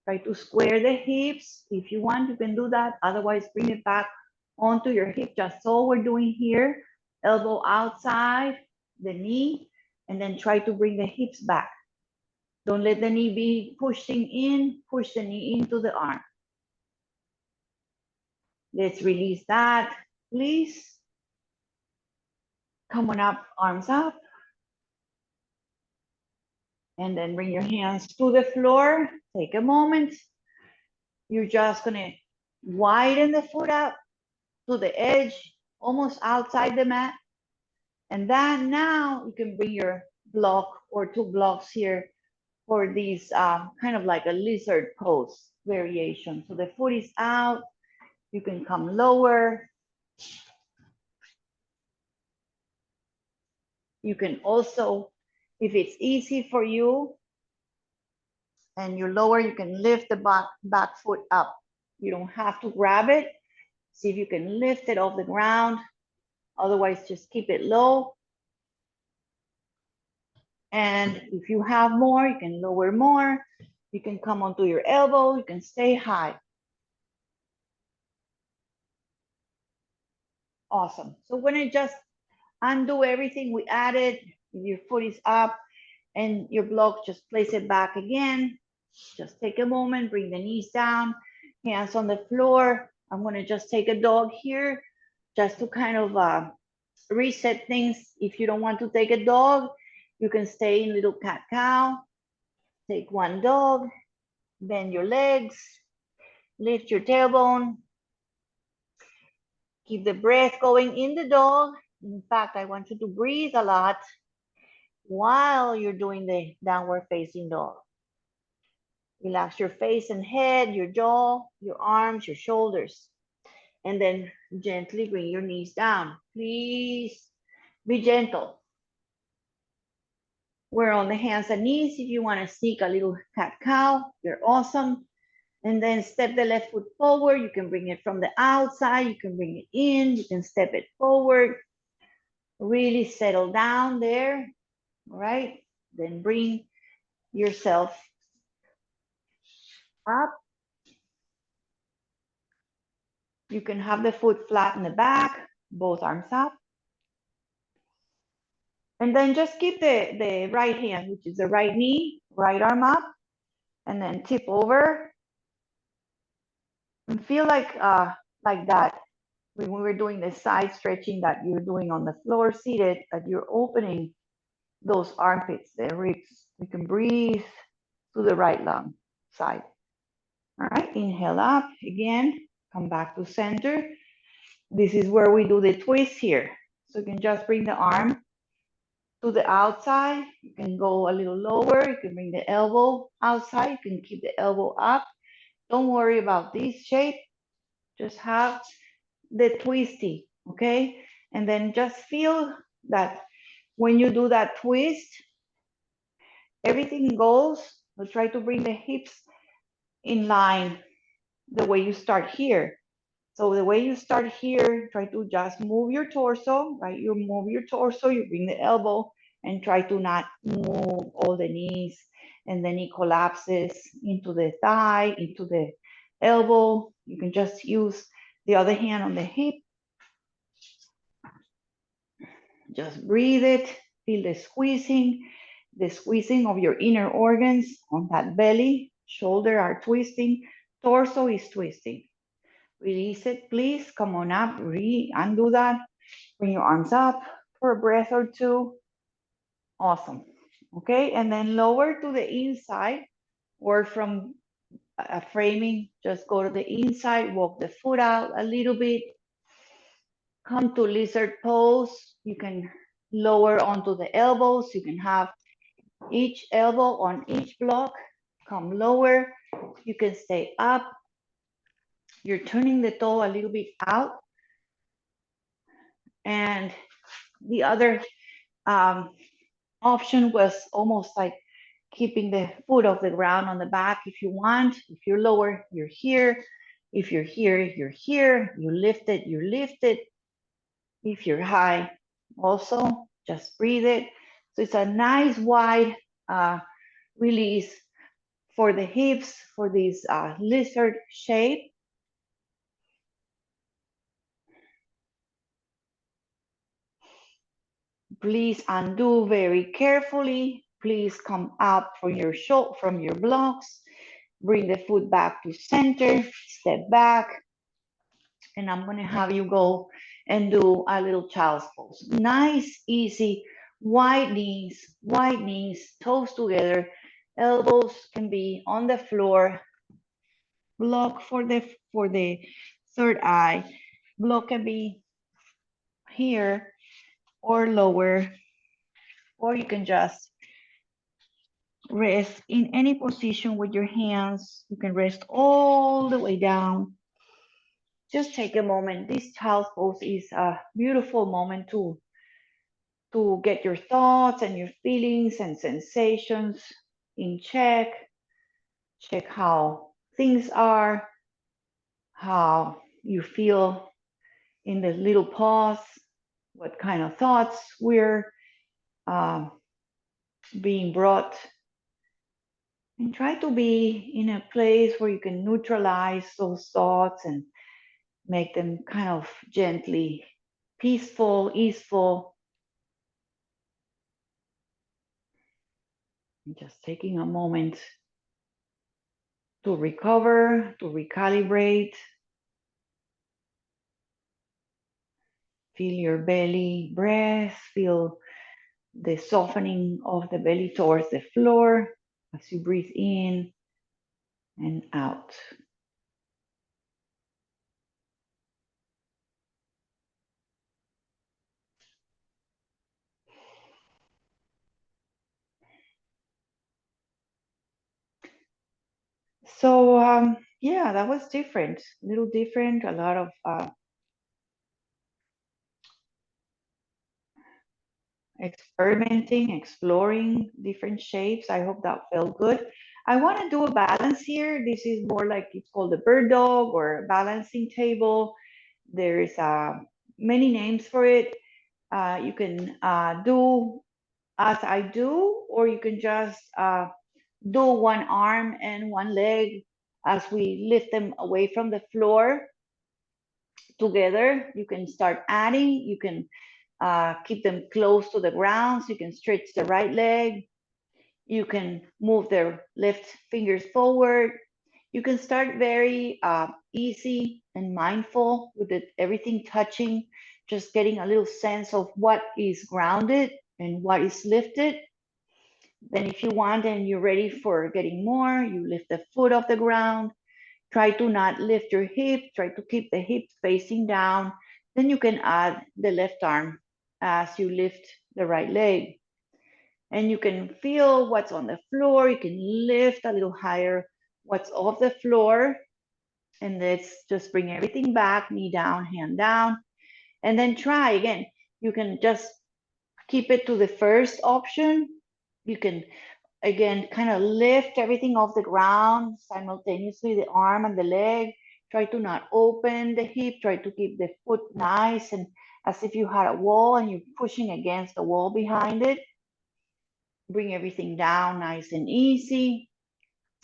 Try to square the hips. If you want, you can do that. Otherwise, bring it back onto your hip, just so we're doing here. Elbow outside the knee, and then try to bring the hips back. Don't let the knee be pushing in, push the knee into the arm. Let's release that, please. Come on up, arms up. And then bring your hands to the floor. Take a moment. You're just gonna widen the foot out to the edge, almost outside the mat. And then now you can bring your block or two blocks here for these kind of like a lizard pose variation. So the foot is out, you can come lower. You can also, if it's easy for you and you're lower, you can lift the back foot up. You don't have to grab it. See if you can lift it off the ground. Otherwise, just keep it low. And if you have more, you can lower more. You can come onto your elbow. You can stay high. Awesome. So when I just undo everything we added, your foot is up and your block, just place it back again. Just take a moment, bring the knees down, hands on the floor. I'm gonna just take a dog here just to kind of reset things. If you don't want to take a dog, you can stay in little cat-cow. Take one dog, bend your legs, lift your tailbone, keep the breath going in the dog. In fact, I want you to breathe a lot while you're doing the downward facing dog. Relax your face and head, your jaw, your arms, your shoulders. And then gently bring your knees down. Please be gentle. We're on the hands and knees. If you want to sneak a little cat-cow, you're awesome. And then step the left foot forward. You can bring it from the outside. You can bring it in. You can step it forward. Really settle down there. All right. Then bring yourself up. You can have the foot flat in the back, both arms up. And then just keep the right hand, which is the right knee, right arm up, and then tip over. And feel like that when we were doing the side stretching that you're doing on the floor seated, that you're opening those armpits, the ribs. You can breathe to the right lung side. All right, inhale up again, come back to center. This is where we do the twist here. So you can just bring the arm to the outside. You can go a little lower. You can bring the elbow outside. You can keep the elbow up. Don't worry about this shape. Just have the twisty, okay? And then just feel that when you do that twist, everything goes. So try to bring the hips in line the way you start here. So the way you start here, try to just move your torso, right? You move your torso, you bring the elbow and try to not move all the knees, and then it collapses into the thigh, into the elbow. You can just use the other hand on the hip. Just breathe it, feel the squeezing of your inner organs on that belly. Shoulder are twisting, torso is twisting. Release it, please. Come on up, undo that. Bring your arms up for a breath or two. Awesome. Okay, and then lower to the inside, or from a framing, just go to the inside, walk the foot out a little bit. Come to lizard pose. You can lower onto the elbows. You can have each elbow on each block. Come lower. You can stay up. You're turning the toe a little bit out. And the other option was almost like keeping the foot off the ground on the back if you want. If you're lower, you're here. If you're here, you're here. You lift it, you lift it. If you're high, also just breathe it. So it's a nice wide release for the hips, for this lizard shape. Please undo very carefully. Please come up from your blocks. Bring the foot back to center, step back. And I'm gonna have you go and do a little child's pose. Nice, easy, wide knees, toes together. Elbows can be on the floor. Block for the third eye. Block can be here or lower, or you can just rest in any position with your hands. You can rest all the way down. Just take a moment. This child's pose is a beautiful moment to get your thoughts and your feelings and sensations in check. Check how things are, how you feel in the little pause, what kind of thoughts we're being brought. And try to be in a place where you can neutralize those thoughts and make them kind of gently peaceful, easeful. Just taking a moment to recover, to recalibrate. Feel your belly breath, feel the softening of the belly towards the floor as you breathe in and out. So yeah, that was different, a little different, a lot of experimenting, exploring different shapes. I hope that felt good. I want to do a balance here. This is more like it's called a bird dog or a balancing table. There's many names for it. You can do as I do, or you can just do one arm and one leg as we lift them away from the floor together. You can start adding. You can keep them close to the ground. So you can stretch the right leg. You can move their left fingers forward. You can start very easy and mindful with it, everything touching, just getting a little sense of what is grounded and what is lifted. Then if you want and you're ready for getting more, you lift the foot off the ground. Try to not lift your hip. Try to keep the hips facing down. Then you can add the left arm as you lift the right leg. And you can feel what's on the floor. You can lift a little higher what's off the floor. And let's just bring everything back, knee down, hand down. And then try again. You can just keep it to the first option. You can again, kind of lift everything off the ground simultaneously, the arm and the leg. Try to not open the hip. Try to keep the foot nice and as if you had a wall and you're pushing against the wall behind it. Bring everything down nice and easy.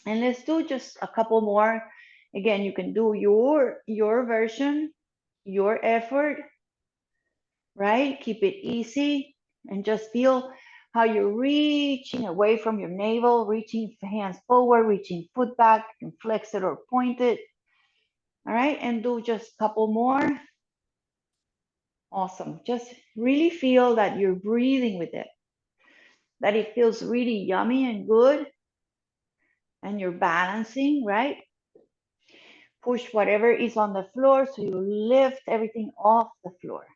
And let's do just a couple more. Again, you can do your version, your effort, right? Keep it easy and just feel how you're reaching away from your navel, reaching hands forward, reaching foot back, you can flex it or point it. All right, and do just a couple more. Awesome. Just really feel that you're breathing with it, that it feels really yummy and good, and you're balancing, right? Push whatever is on the floor so you lift everything off the floor.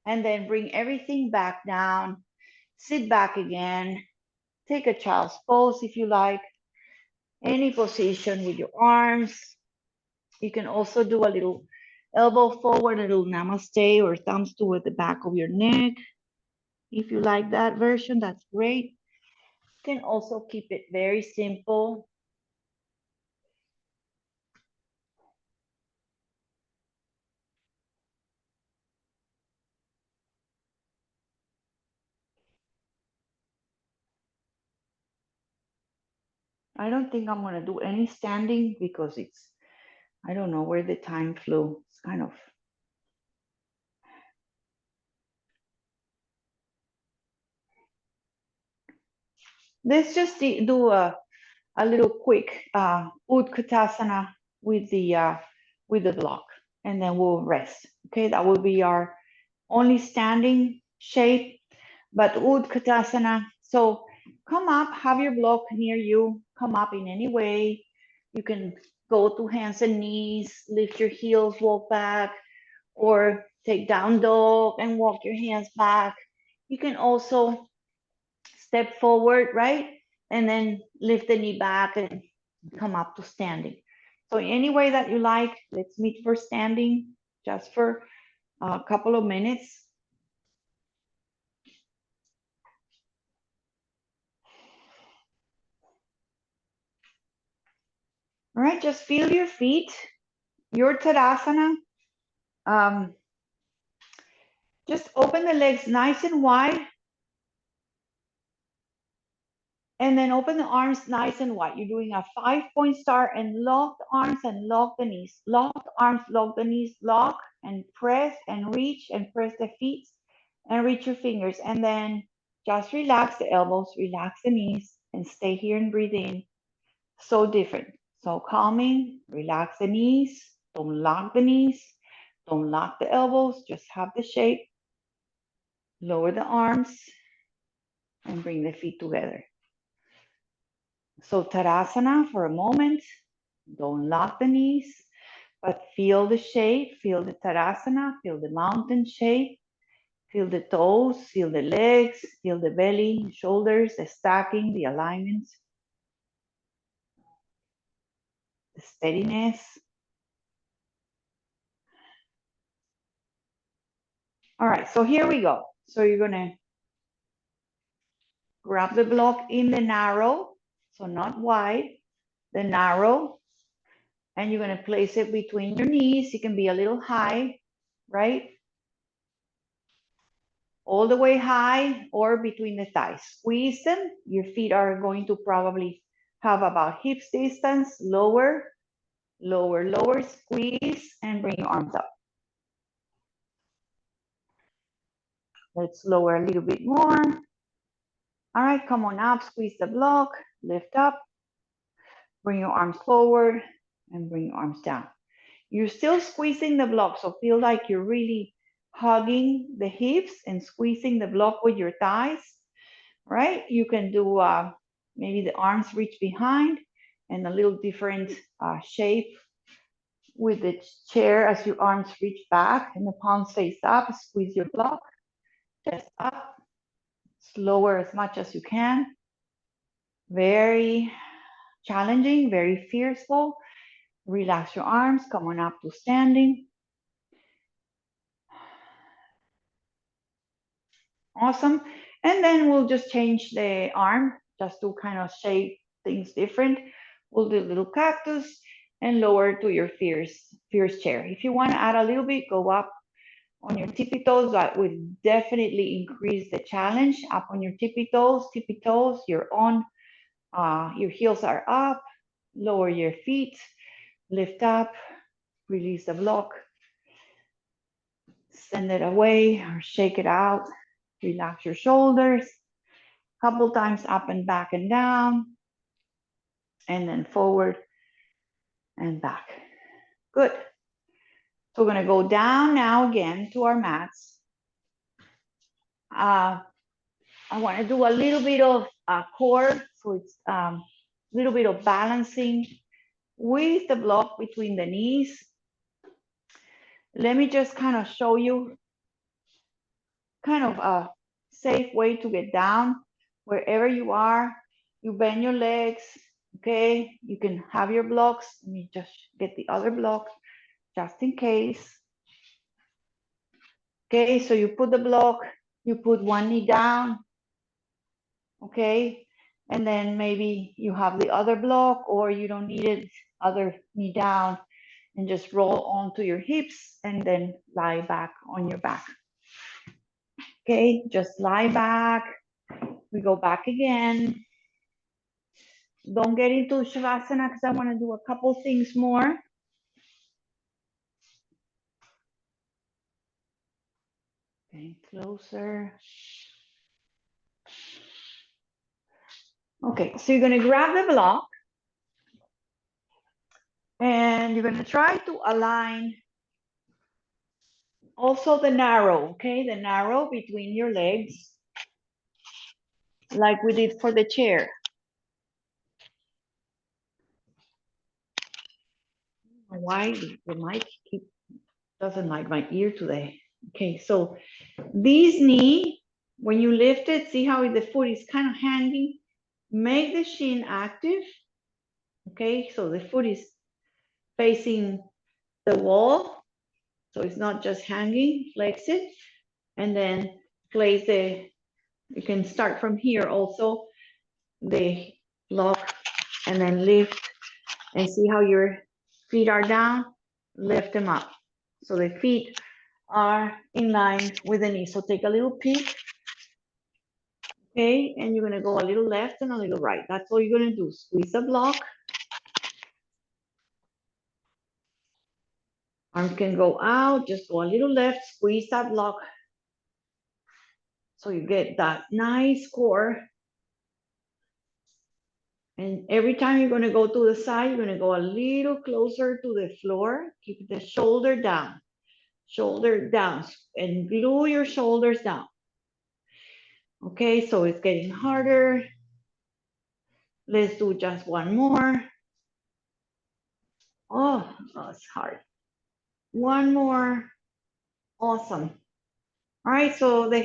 And then bring everything back down, sit back again, take a child's pose if you like, any position with your arms. You can also do a little elbow forward, a little namaste or thumbs toward the back of your neck. If you like that version, that's great. You can also keep it very simple. I don't think I'm gonna do any standing because I don't know where the time flew. It's kind of. Let's just do a little quick utkatasana with the block, and then we'll rest. Okay, that will be our only standing shape, but utkatasana. So come up, have your block near you. Come up in any way. You can go to hands and knees, lift your heels, walk back, or take down dog and walk your hands back. You can also step forward, right? And then lift the knee back and come up to standing. So any way that you like, let's meet for standing just for a couple of minutes. All right, just feel your feet, your Tadasana. Just open the legs nice and wide. And then open the arms nice and wide. You're doing a 5-point start and lock the arms and lock the knees. Lock the arms, lock the knees, lock and press and reach and press the feet and reach your fingers. And then just relax the elbows, relax the knees, and stay here and breathe in. So different. So calming, relax the knees, don't lock the knees, don't lock the elbows, just have the shape. Lower the arms and bring the feet together. So Tadasana for a moment. Don't lock the knees, but feel the shape, feel the Tadasana, feel the mountain shape, feel the toes, feel the legs, feel the belly, shoulders, the stacking, the alignment, the steadiness. All right, so here we go. So you're gonna grab the block in the narrow, so not wide, the narrow, and you're gonna place it between your knees. It can be a little high, right? All the way high or between the thighs. Squeeze them. Your feet are going to probably have about hips distance. Lower, lower, lower, squeeze, and bring your arms up. Let's lower a little bit more. All right, come on up, squeeze the block, lift up, bring your arms forward, and bring your arms down. You're still squeezing the block, so feel like you're really hugging the hips and squeezing the block with your thighs, right? You can do maybe the arms reach behind and a little different shape with the chair as your arms reach back and the palms face up. Squeeze your block, chest up, slower as much as you can. Very challenging, very fearful. Relax your arms, come on up to standing. Awesome. And then we'll just change the arm just to kind of shape things different. We'll do a little cactus and lower to your fierce chair. If you want to add a little bit, go up on your tippy toes. That would definitely increase the challenge. Up on your tippy toes, you're on, your heels are up, lower your feet, lift up, release the block, send it away or shake it out, relax your shoulders. Couple times up and back and down, and then forward and back. Good. So we're going to go down now again to our mats. I want to do a little bit of core, so it's a little bit of balancing with the block between the knees. Let me just kind of show you kind of a safe way to get down. Wherever you are, you bend your legs, okay? You can have your blocks. Let me just get the other block just in case. Okay, so you put the block, you put one knee down, okay? And then maybe you have the other block or you don't need it, other knee down, and just roll onto your hips and then lie back on your back. Okay, just lie back. We go back again. Don't get into Shavasana because I want to do a couple things more. Okay, closer. Okay, so you're going to grab the block and you're going to try to align also the narrow, okay? The narrow between your legs, like we did for the chair. Why the mic doesn't like my ear today. Okay, so this knee, when you lift it, see how the foot is kind of hanging? Make the shin active. Okay, so the foot is facing the wall. So it's not just hanging, flex it. And then place you can start from here also, the block, and then lift and see how your feet are down, lift them up. So the feet are in line with the knee. So take a little peek. Okay, and you're gonna go a little left and a little right. That's all you're gonna do. Squeeze the block. Arm can go out, just go a little left, squeeze that block. So you get that nice core. And every time you're gonna go to the side, you're gonna go a little closer to the floor. Keep the shoulder down, and glue your shoulders down. Okay, so it's getting harder. Let's do just one more. Oh, that's hard. One more. Awesome. All right, so the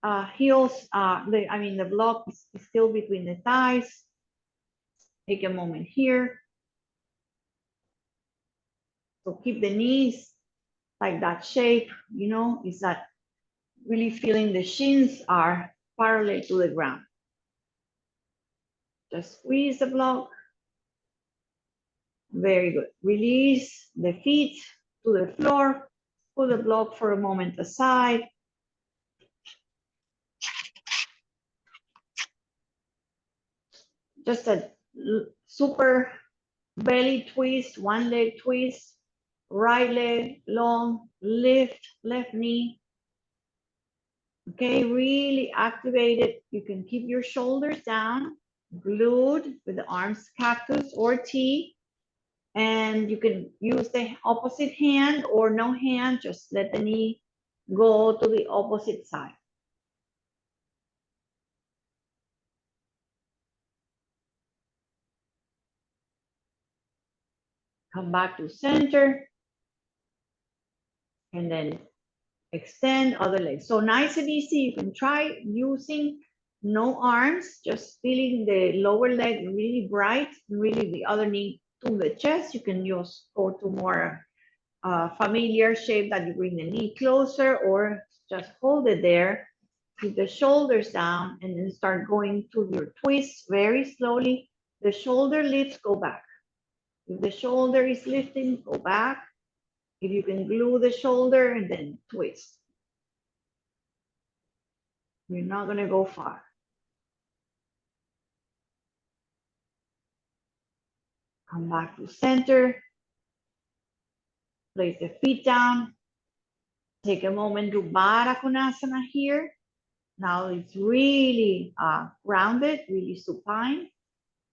the block is still between the thighs. Take a moment here. So keep the knees like that shape, is that really feeling the shins are parallel to the ground. Just squeeze the block. Very good. Release the feet to the floor. Put the block for a moment aside. Just a super belly twist, one leg twist, right leg long, lift, left knee. Okay, really activate it. You can keep your shoulders down, glued with the arms cactus or T. And you can use the opposite hand or no hand, just let the knee go to the opposite side. Come back to center. And then extend other leg. So nice and easy. You can try using no arms, just feeling the lower leg really bright, really the other knee to the chest. You can use go to more familiar shape that you bring the knee closer or just hold it there. Keep the shoulders down and then start going to your twist very slowly. The shoulder lifts, go back. If the shoulder is lifting, go back. If you can glue the shoulder and then twist. You're not gonna go far. Come back to center. Place the feet down. Take a moment to Baddha Konasana here. Now it's really grounded, really supine.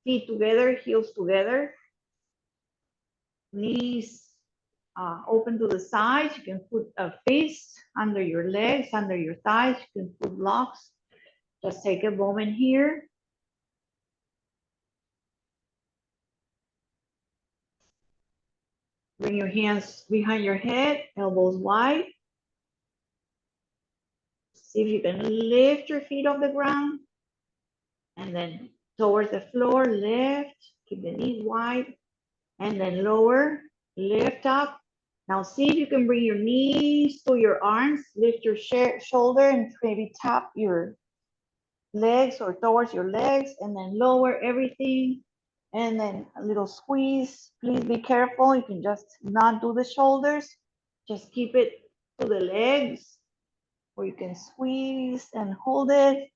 Feet together, heels together. Knees open to the sides. You can put a fist under your legs, under your thighs. You can put blocks. Just take a moment here. Bring your hands behind your head, elbows wide. See if you can lift your feet off the ground. And then towards the floor, lift. Keep the knees wide. And then lower, lift up. Now see if you can bring your knees to your arms. Lift your shoulder and maybe tap your legs or towards your legs. And then lower everything. And then a little squeeze. Please be careful. You can just not do the shoulders. Just keep it to the legs. Or you can squeeze and hold it.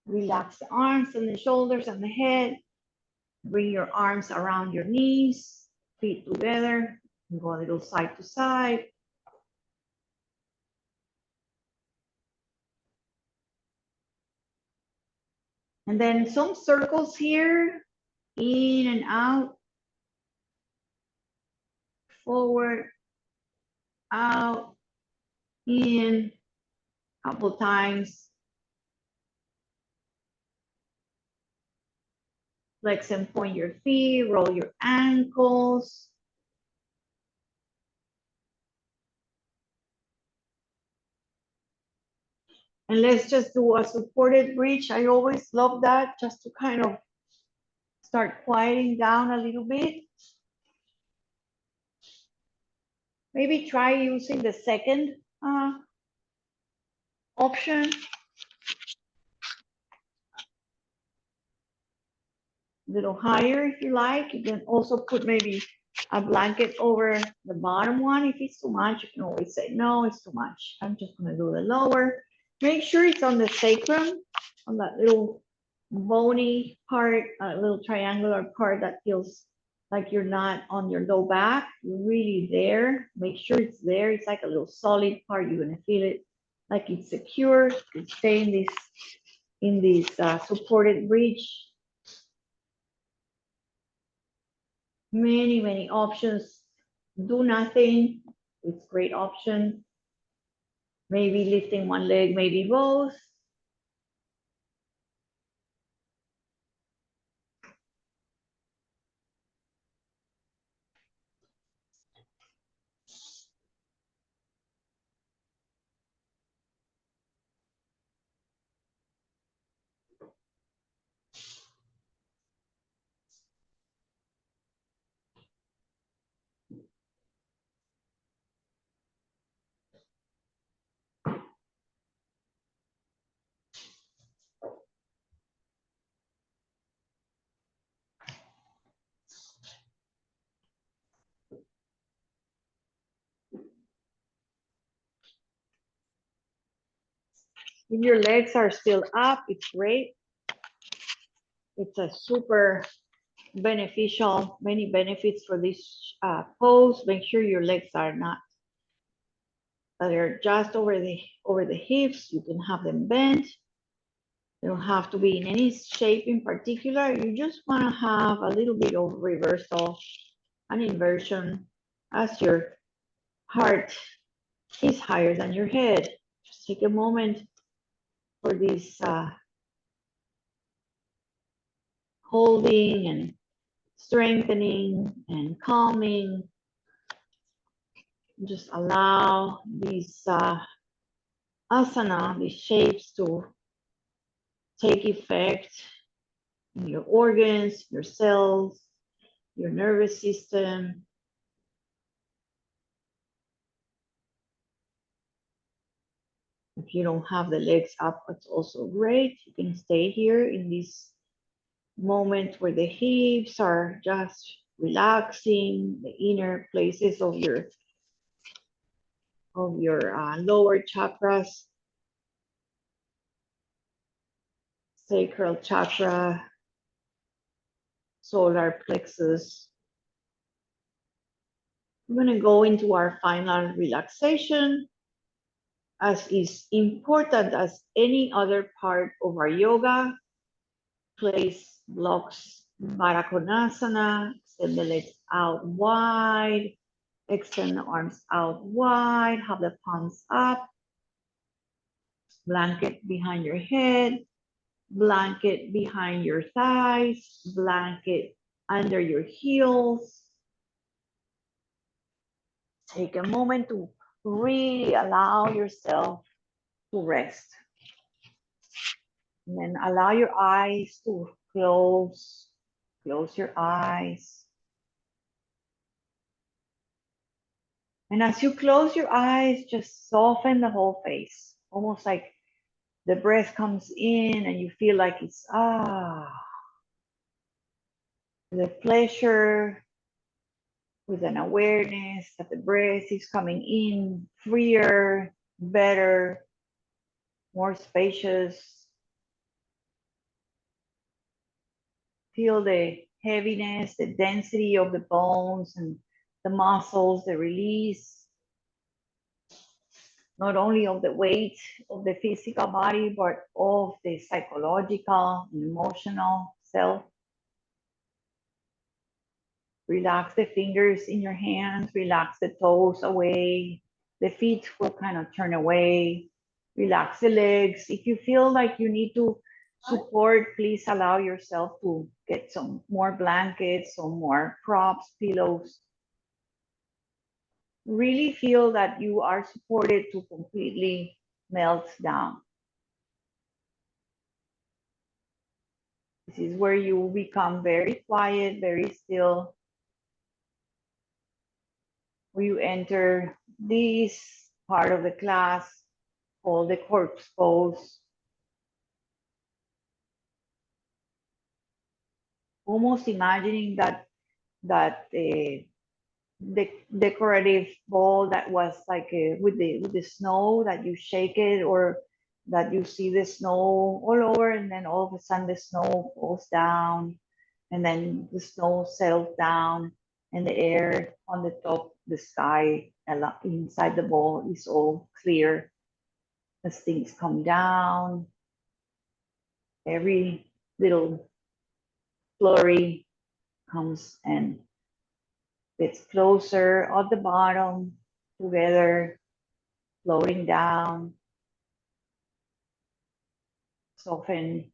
Relax the arms and the shoulders and the head. Bring your arms around your knees, feet together. Go a little side to side. And then some circles here, in and out, forward, out, in, couple times. Flex and point your feet, roll your ankles. And let's just do a supported bridge. I always love that, just to kind of start quieting down a little bit. Maybe try using the second option. A little higher if you like. You can also put maybe a blanket over the bottom one. If it's too much, you can always say, no, it's too much. I'm just gonna do the lower. Make sure it's on the sacrum, on that little bony part, little triangular part that feels like you're not on your low back. You're really there. Make sure it's there. It's like a little solid part. You're gonna feel it like it's secure. You stay in this supported bridge. Many options. Do nothing. It's a great option. Maybe lifting one leg, maybe both. If your legs are still up, it's great. It's a super beneficial, many benefits for this pose. Make sure your legs are not, they're just over the hips. You can have them bent. They don't have to be in any shape in particular. You just want to have a little bit of reversal, an inversion as your heart is higher than your head. Just take a moment for this holding and strengthening and calming. Just allow these asana, these shapes to take effect in your organs, your cells, your nervous system. If you don't have the legs up, it's also great. You can stay here in this moment where the hips are just relaxing, the inner places of your lower chakras, sacral chakra, solar plexus. We're going to go into our final relaxation. As is important as any other part of our yoga, place blocks Konasana, extend the legs out wide, extend the arms out wide, have the palms up, blanket behind your head, blanket behind your thighs, blanket under your heels. Take a moment to really allow yourself to rest. And then allow your eyes to close. Close your eyes. And as you close your eyes, just soften the whole face. Almost like the breath comes in and you feel like it's the pleasure, with an awareness that the breath is coming in freer, better, more spacious. Feel the heaviness, the density of the bones and the muscles, the release, not only of the weight of the physical body, but of the psychological, emotional self. Relax the fingers in your hands, relax the toes away. The feet will kind of turn away. Relax the legs. If you feel like you need to support, please allow yourself to get some more blankets, some more props, pillows. Really feel that you are supported to completely melt down. This is where you become very quiet, very still, where you enter this part of the class called the corpse pose. Almost imagining that the decorative ball that was like with the snow that you shake it, or that you see the snow all over, and then all of a sudden the snow falls down, and then the snow settles down, and the air on the top, the sky inside the ball is all clear as things come down. Every little flurry comes and gets closer at the bottom, together, floating down. Soften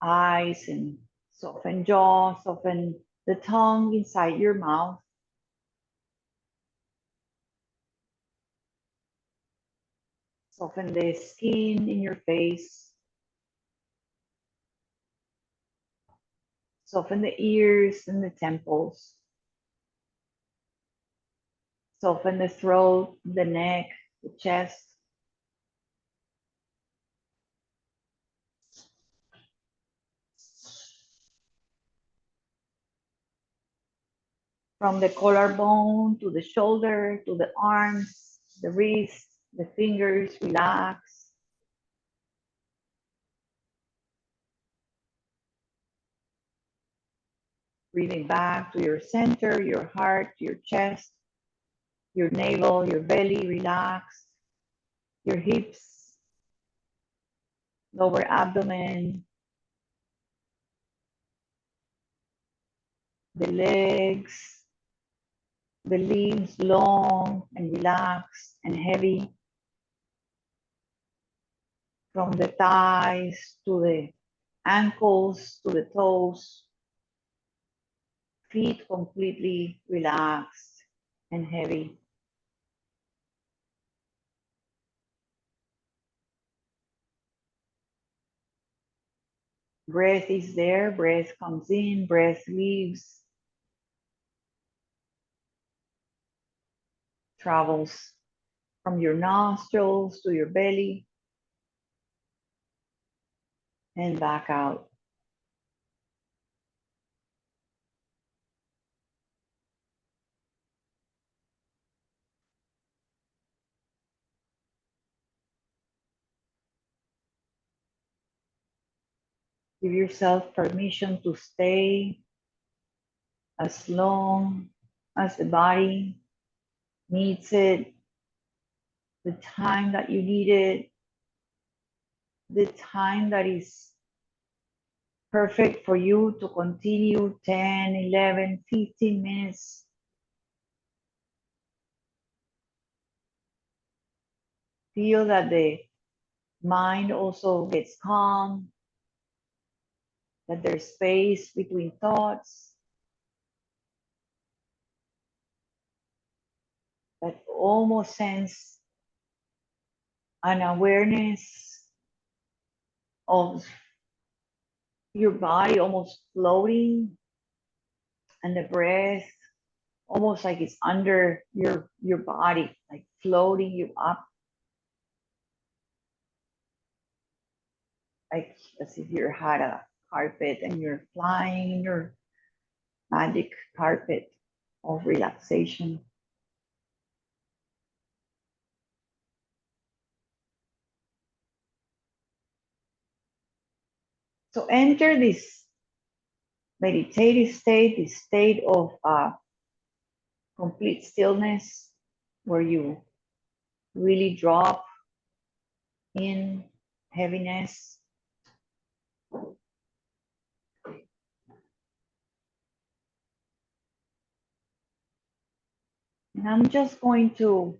eyes and soften jaw, soften the tongue inside your mouth. Soften the skin in your face. Soften the ears and the temples. Soften the throat, the neck, the chest. From the collarbone to the shoulder, to the arms, the wrists, the fingers, relax. Breathing back to your center, your heart, your chest, your navel, your belly, relax. Your hips, lower abdomen, the legs, the limbs long and relaxed and heavy. From the thighs to the ankles to the toes, feet completely relaxed and heavy. Breath is there, breath comes in, breath leaves, travels from your nostrils to your belly and back out. Give yourself permission to stay as long as the body needs it, the time that you need it, the time that is perfect for you to continue 10, 11, 15 minutes. Feel that the mind also gets calm, that there's space between thoughts, that almost sense an awareness of your body almost floating and the breath almost like it's under your body, like floating you up, like as if you had a carpet and you're flying in your magic carpet of relaxation. So enter this meditative state, this state of complete stillness, where you really drop in heaviness. And I'm just going to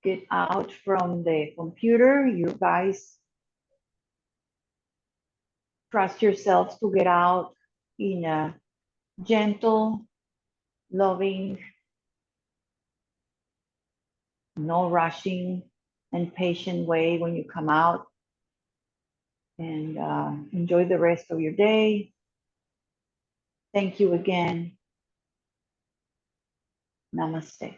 get out from the computer. You guys trust yourselves to get out in a gentle, loving, no rushing, and patient way when you come out. And enjoy the rest of your day. Thank you again. Namaste.